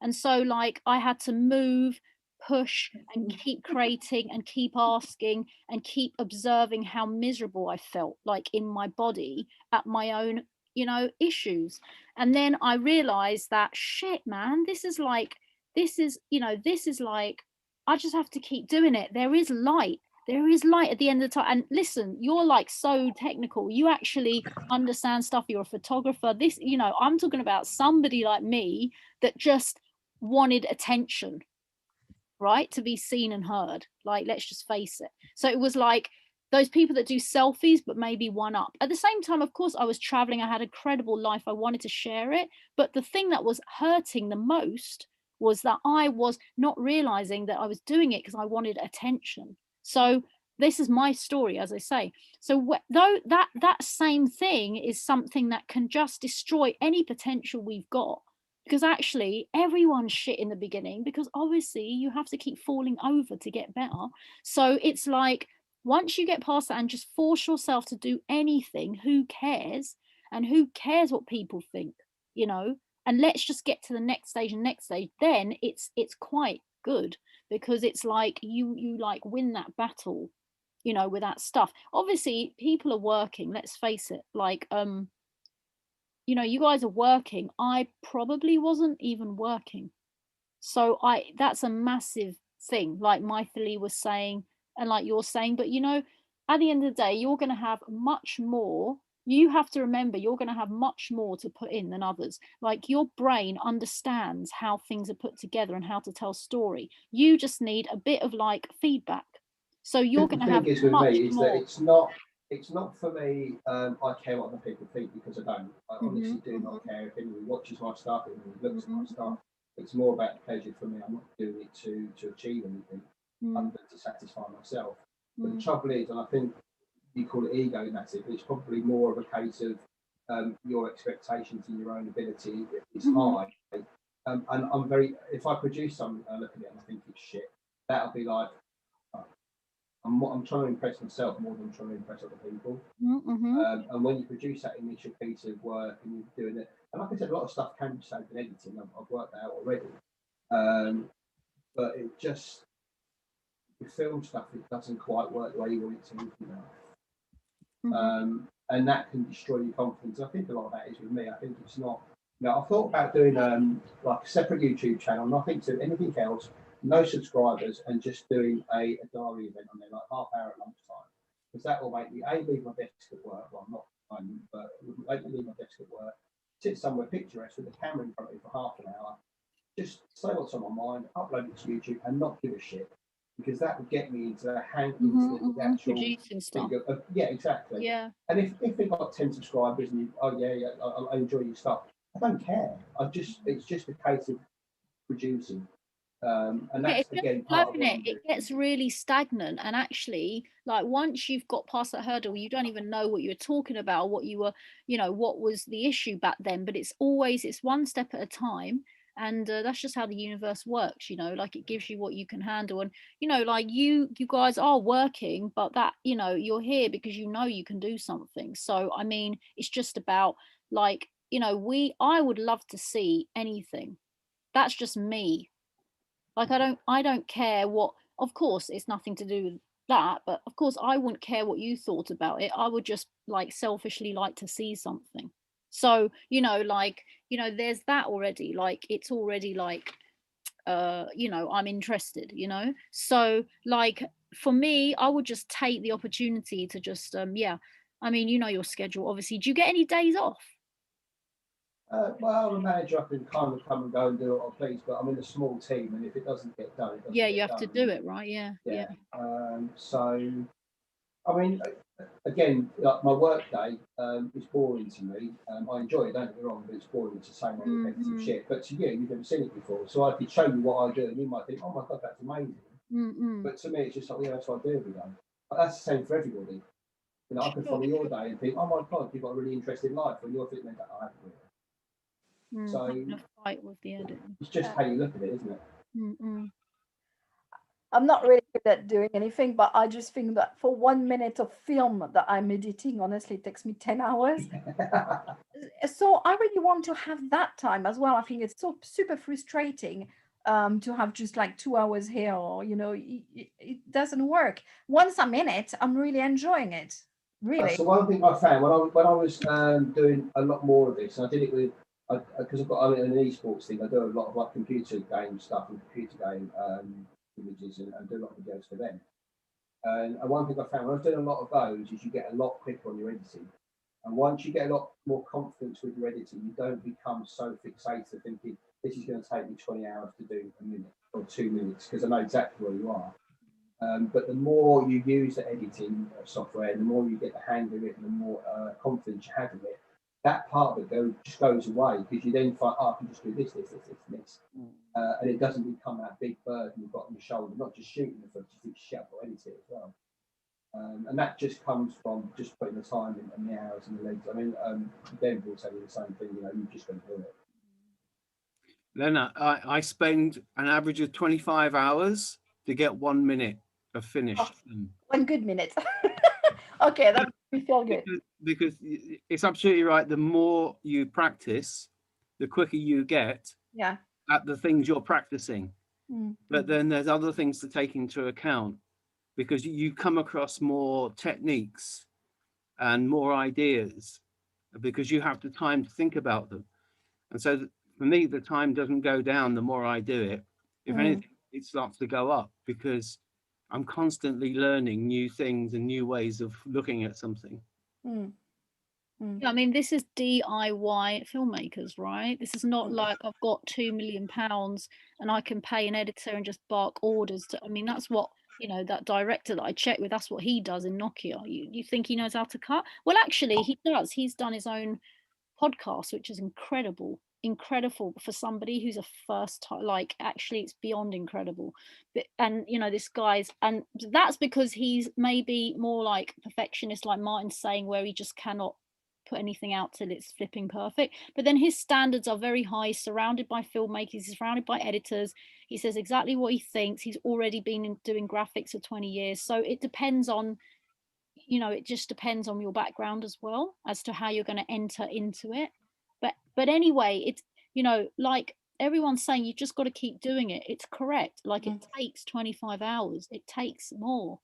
And so like I had to move, push, and keep creating and keep asking and keep observing how miserable I felt, like in my body at my own, you know, issues. And then I realized that shit, man, this is like I just have to keep doing it. There is light at the end of the time. And listen, you're like so technical, you actually understand stuff, you're a photographer. This, you know, I'm talking about somebody like me that just wanted attention, right, to be seen and heard. Like, let's just face it. So it was like those people that do selfies but maybe one up. At the same time, of course, I was traveling, I had a credible life, I wanted to share it. But the thing that was hurting the most was that I was not realizing that I was doing it because I wanted attention. So this is my story, as I say. So though that same thing is something that can just destroy any potential we've got, because actually everyone's shit in the beginning, because obviously you have to keep falling over to get better. So it's like once you get past that and just force yourself to do anything, who cares? And who cares what people think, you know? And let's just get to the next stage and next stage. Then it's quite good, because it's like you like win that battle, you know, with that stuff. Obviously people are working, let's face it. Like you know, you guys are working, I probably wasn't even working. So that's a massive thing, like Maithili was saying and like you're saying. But you know, at the end of the day, you're going to have much more. You have to remember you're going to have much more to put in than others. Like your brain understands how things are put together and how to tell story. You just need a bit of like feedback. So you're going to have much more. That it's not for me. I care what other people think, because I don't. I honestly do not care if anyone watches my stuff, if anyone looks at my stuff. It's more about pleasure for me. I'm not doing it to achieve anything other than to satisfy myself. But the trouble is, and I think you call it ego, Natty, but it's probably more of a case of your expectations and your own ability is high. And if I produce something, I look at it and I think it's shit, that'll be like, I'm trying to impress myself more than I'm trying to impress other people. Mm-hmm. And when you produce that initial piece of work and you're doing it, and like I said, a lot of stuff can be saved in editing. I've worked that out already. But it just, the film stuff, it doesn't quite work the way you want it to. And that can destroy your confidence. I think a lot of that is with me. I think it's not. I've thought about doing like a separate YouTube channel, nothing to anything else, no subscribers, and just doing a diary event on there, like half hour at lunchtime, because that will make me leave my desk at work. Well, not but make me leave my desk at work, sit somewhere picturesque with a camera in front of me for half an hour, just say what's on my mind, upload it to YouTube, and not give a shit. Because that would get me into the the actual producing stuff. Yeah, exactly. Yeah. And if we got 10 subscribers and I enjoy your stuff, I don't care. It's just a case of producing. And that's again part of it. It gets really stagnant, and actually, like once you've got past that hurdle, you don't even know what you were talking about, what you were, what was the issue back then. But it's one step at a time. And that's just how the universe works, like it gives you what you can handle. And like you guys are working, but that you're here because you can do something. So I mean, it's just about like I would love to see anything. That's just me. Like I don't care what, of course it's nothing to do with that, but of course I wouldn't care what you thought about it. I would just like selfishly like to see something. So there's that already, like it's already like I'm interested, so like for me, I would just take the opportunity to just I mean, your schedule obviously. Do you get any days off? Well, the manager, I can kind of come and go and do what I please, but I'm in a small team, and if it doesn't get done, you have to do it, right? Yeah. So I mean, again, like my work day is boring to me. I enjoy it, don't get me wrong, but it's boring. It's the same old repetitive shit. But to you, you've never seen it before. So I could show you what I do, and you might think, oh my God, that's amazing. But to me, it's just like, yeah, that's what I do every day. But that's the same for everybody. I can follow your day and think, oh my God, you've got a really interesting life. And you're thinking, I haven't really. So a fight with the editing. It's just how you look at it, isn't it? I'm not really good at doing anything, but I just think that for 1 minute of film that I'm editing, honestly, it takes me 10 hours. So I really want to have that time as well. I think it's so super frustrating to have just like 2 hours here, or, it doesn't work. Once I'm in it, I'm really enjoying it. Really. So one thing I found when I was doing a lot more of this, and I did it with, because I've got an esports thing, I do a lot of like computer game stuff and computer game images and do a lot of videos for them. And one thing I found when I was doing a lot of those is you get a lot quicker on your editing. And once you get a lot more confidence with your editing, you don't become so fixated thinking this is going to take me 20 hours to do a minute or 2 minutes, because I know exactly where you are. But the more you use the editing software, the more you get the hang of it, and the more confidence you have in it, that part of it just goes away, because you then find, I can just do this. And it doesn't become that big burden you've got on your shoulder, not just shooting the footage, you think, shit, I've got to edit it as well. And that just comes from just putting the time in and the hours and the legs. I mean, Ben will tell you the same thing, you've just got to do it. Lena, I spend an average of 25 hours to get 1 minute of finished. 1 good minute. Okay, that makes me feel good. Because it's absolutely right. The more you practice, the quicker you get at the things you're practicing. But then there's other things to take into account, because you come across more techniques and more ideas because you have the time to think about them. And so for me, the time doesn't go down the more I do it. If anything, it starts to go up, because I'm constantly learning new things and new ways of looking at something. I mean, this is DIY filmmakers, right? This is not like I've got £2 million and I can pay an editor and just bark orders to. I mean, that's what, that director that I checked with, that's what he does in Nokia. You think he knows how to cut? Well, actually, he does. He's done his own podcast, which is incredible for somebody who's a first time. Like, actually, it's beyond incredible. But and this guy's, and that's because he's maybe more like perfectionist, like Martin's saying, where he just cannot put anything out till it's flipping perfect. But then his standards are very high. He's surrounded by filmmakers, he's surrounded by editors. He says exactly what he thinks. He's already been doing graphics for 20 years. So it depends on, you know, it just depends on your background as well as to how you're going to enter into it. But anyway, it's, you know, like everyone's saying, you just got to keep doing it. It's correct. Like it takes 25 hours. It takes more.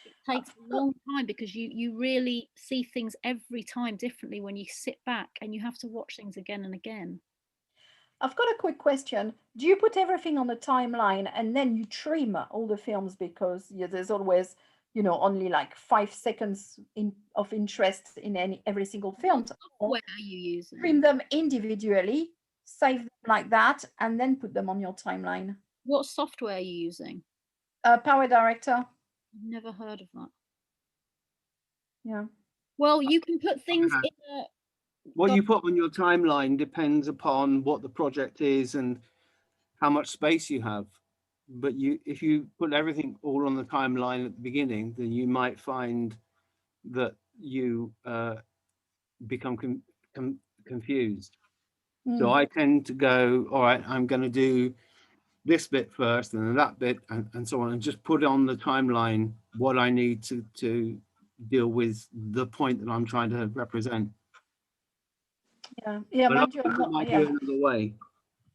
It takes a long time because you really see things every time differently when you sit back and you have to watch things again and again. I've got a quick question. Do you put everything on the timeline and then you trim all the films because there's always, you know, only like 5 seconds of interest in every single film? What are you using? Trim them individually, save them like that, and then put them on your timeline. What software are you using? Power Director. Never heard of that. Yeah. Well, you can put things in a... What you put on your timeline depends upon what the project is and how much space you have. But if you put everything all on the timeline at the beginning, then you might find that you become confused. So I tend to go, all right, I'm going to do this bit first and then that bit and so on, and just put on the timeline what I need to deal with the point that I'm trying to represent. Yeah, but mind you, I'm not, yeah. Another way.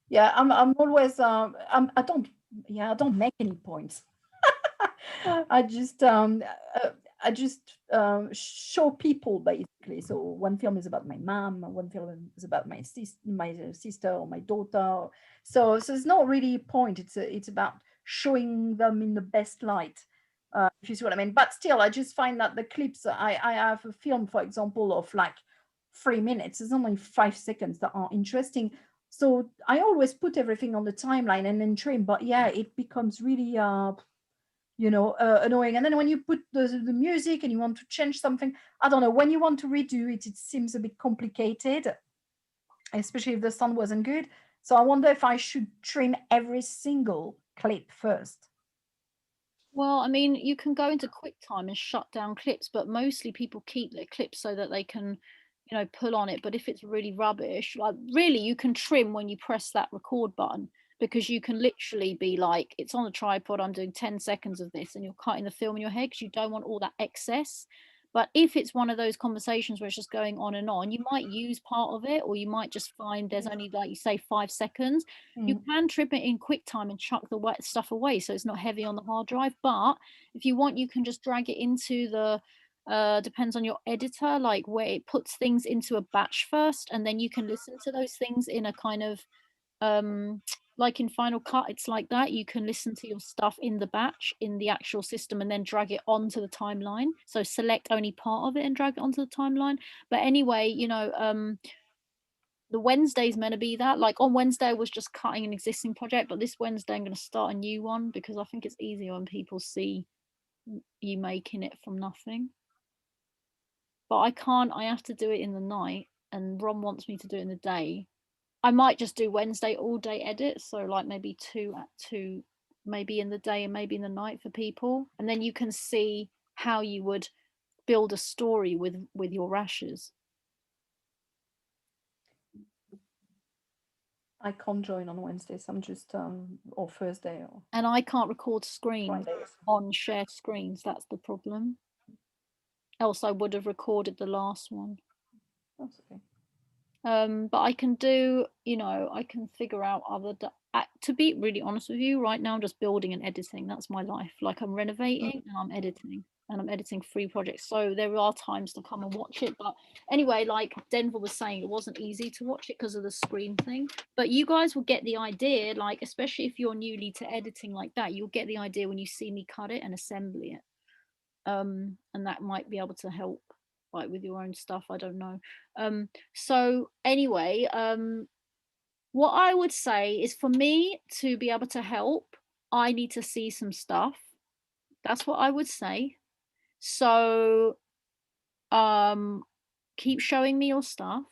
Yeah, I'm always I don't make any points. I just show people basically. So one film is about my mom, one film is about my sister or my daughter. So it's not really a point. It's about showing them in the best light. If you see what I mean. But still, I just find that the clips, I have a film, for example, of like 3 minutes. It's only 5 seconds that are interesting. So I always put everything on the timeline and then trim. But yeah, it becomes really annoying. And then when you put the music and you want to change something, I don't know, when you want to redo it, it seems a bit complicated, especially if the sound wasn't good. So I wonder if I should trim every single clip first. Well, I mean, you can go into QuickTime and shut down clips, but mostly people keep their clips so that they can, you know, pull on it. But if it's really rubbish, like really, you can trim when you press that record button, because you can literally be like, it's on a tripod, I'm doing 10 seconds of this, and you're cutting the film in your head because you don't want all that excess. But if it's one of those conversations where it's just going on, you might use part of it, or you might just find there's only, like you say, 5 seconds. You can trim it in QuickTime and chuck the wet stuff away so it's not heavy on the hard drive. But if you want, you can just drag it into the depends on your editor, like where it puts things into a batch first, and then you can listen to those things in a kind of like in Final Cut, it's like that. You can listen to your stuff in the batch in the actual system and then drag it onto the timeline. So select only part of it and drag it onto the timeline. But anyway, you know, the Wednesday's meant to be that. Like on Wednesday I was just cutting an existing project, but this Wednesday I'm going to start a new one because I think it's easier when people see you making it from nothing. But I have to do it in the night, and Ron wants me to do it in the day. I might just do Wednesday all day edits, so like maybe 2 at 2, maybe in the day and maybe in the night for people, and then you can see how you would build a story with your rashes. I can't join on Wednesdays. I'm just or Thursday or. And I can't record screens Fridays. on shared screens. That's the problem. Else I would have recorded the last one. That's okay. But I can do, you know, I can figure out other. To be really honest with you, right now I'm just building and editing. That's my life. Like I'm renovating and I'm editing. And I'm editing 3 projects. So there are times to come and watch it. But anyway, like Denver was saying, it wasn't easy to watch it because of the screen thing. But you guys will get the idea, like, especially if you're newly to editing like that, you'll get the idea when you see me cut it and assemble it. And that might be able to help, like with your own stuff. I don't know. So anyway, what I would say is for me to be able to help, I need to see some stuff. That's what I would say. So keep showing me your stuff,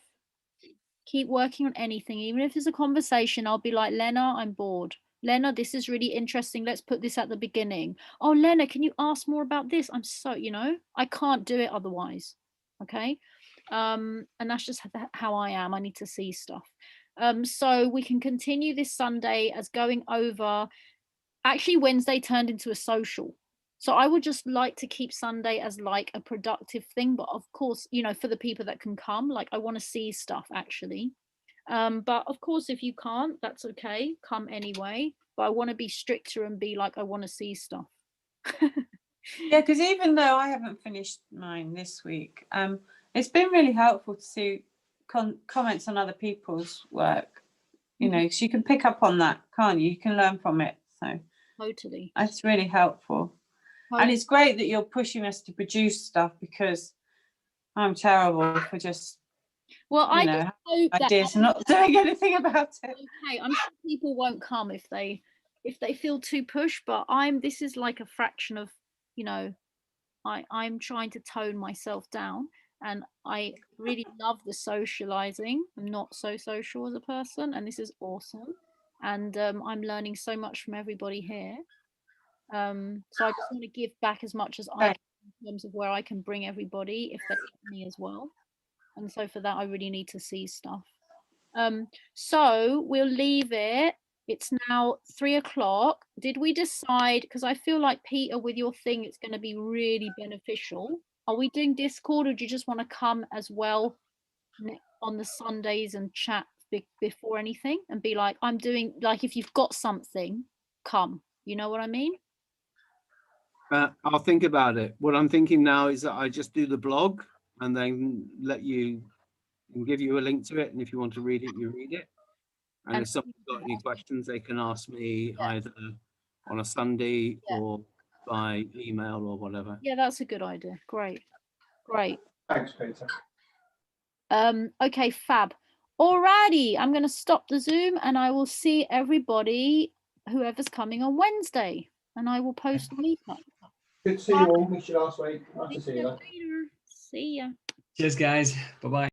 keep working on anything, even if it's a conversation. I'll be like, Lena, I'm bored. Lena, this is really interesting, let's put this at the beginning. Oh, Lena, can you ask more about this? I'm so, you know, I can't do it otherwise. Okay, And that's just how I am. I need to see stuff. So we can continue this Sunday as going over. Actually, Wednesday turned into a social. So I would just like to keep Sunday as like a productive thing. But of course, you know, for the people that can come, like I want to see stuff actually. But of course, if you can't, that's okay. Come anyway. But I want to be stricter and be like, I want to see stuff. Yeah, because even though I haven't finished mine this week, it's been really helpful to see comments on other people's work. You know, because you can pick up on that, can't you? You can learn from it. So totally, that's really helpful. And it's great that you're pushing us to produce stuff, because I'm terrible for just, I just hope ideas and not doing anything about it. Okay, I'm sure people won't come if they feel too pushed, but this is like a fraction of, you know, I'm trying to tone myself down, and I really love the socializing. I'm not so social as a person, and this is awesome, and I'm learning so much from everybody here. So I just want to give back as much as I can in terms of where I can bring everybody if they let me as well. And so for that, I really need to see stuff. So we'll leave it. It's now 3 o'clock. Did we decide, because I feel like Peter, with your thing, it's going to be really beneficial. Are we doing Discord, or do you just want to come as well on the Sundays and chat before anything and be like, I'm doing, like, if you've got something, come, you know what I mean? I'll think about it. What I'm thinking now is that I just do the blog and then let you and give you a link to it. And if you want to read it, you read it. And if someone's got any questions, they can ask me either on a Sunday or by email or whatever. Yeah, that's a good idea. Great. Thanks, Peter. Okay, fab. Alrighty, I'm going to stop the Zoom and I will see everybody, whoever's coming on Wednesday, and I will post the meetup. Good to see you all. Missed you last week. Nice to see you. See ya. Cheers, guys. Bye-bye.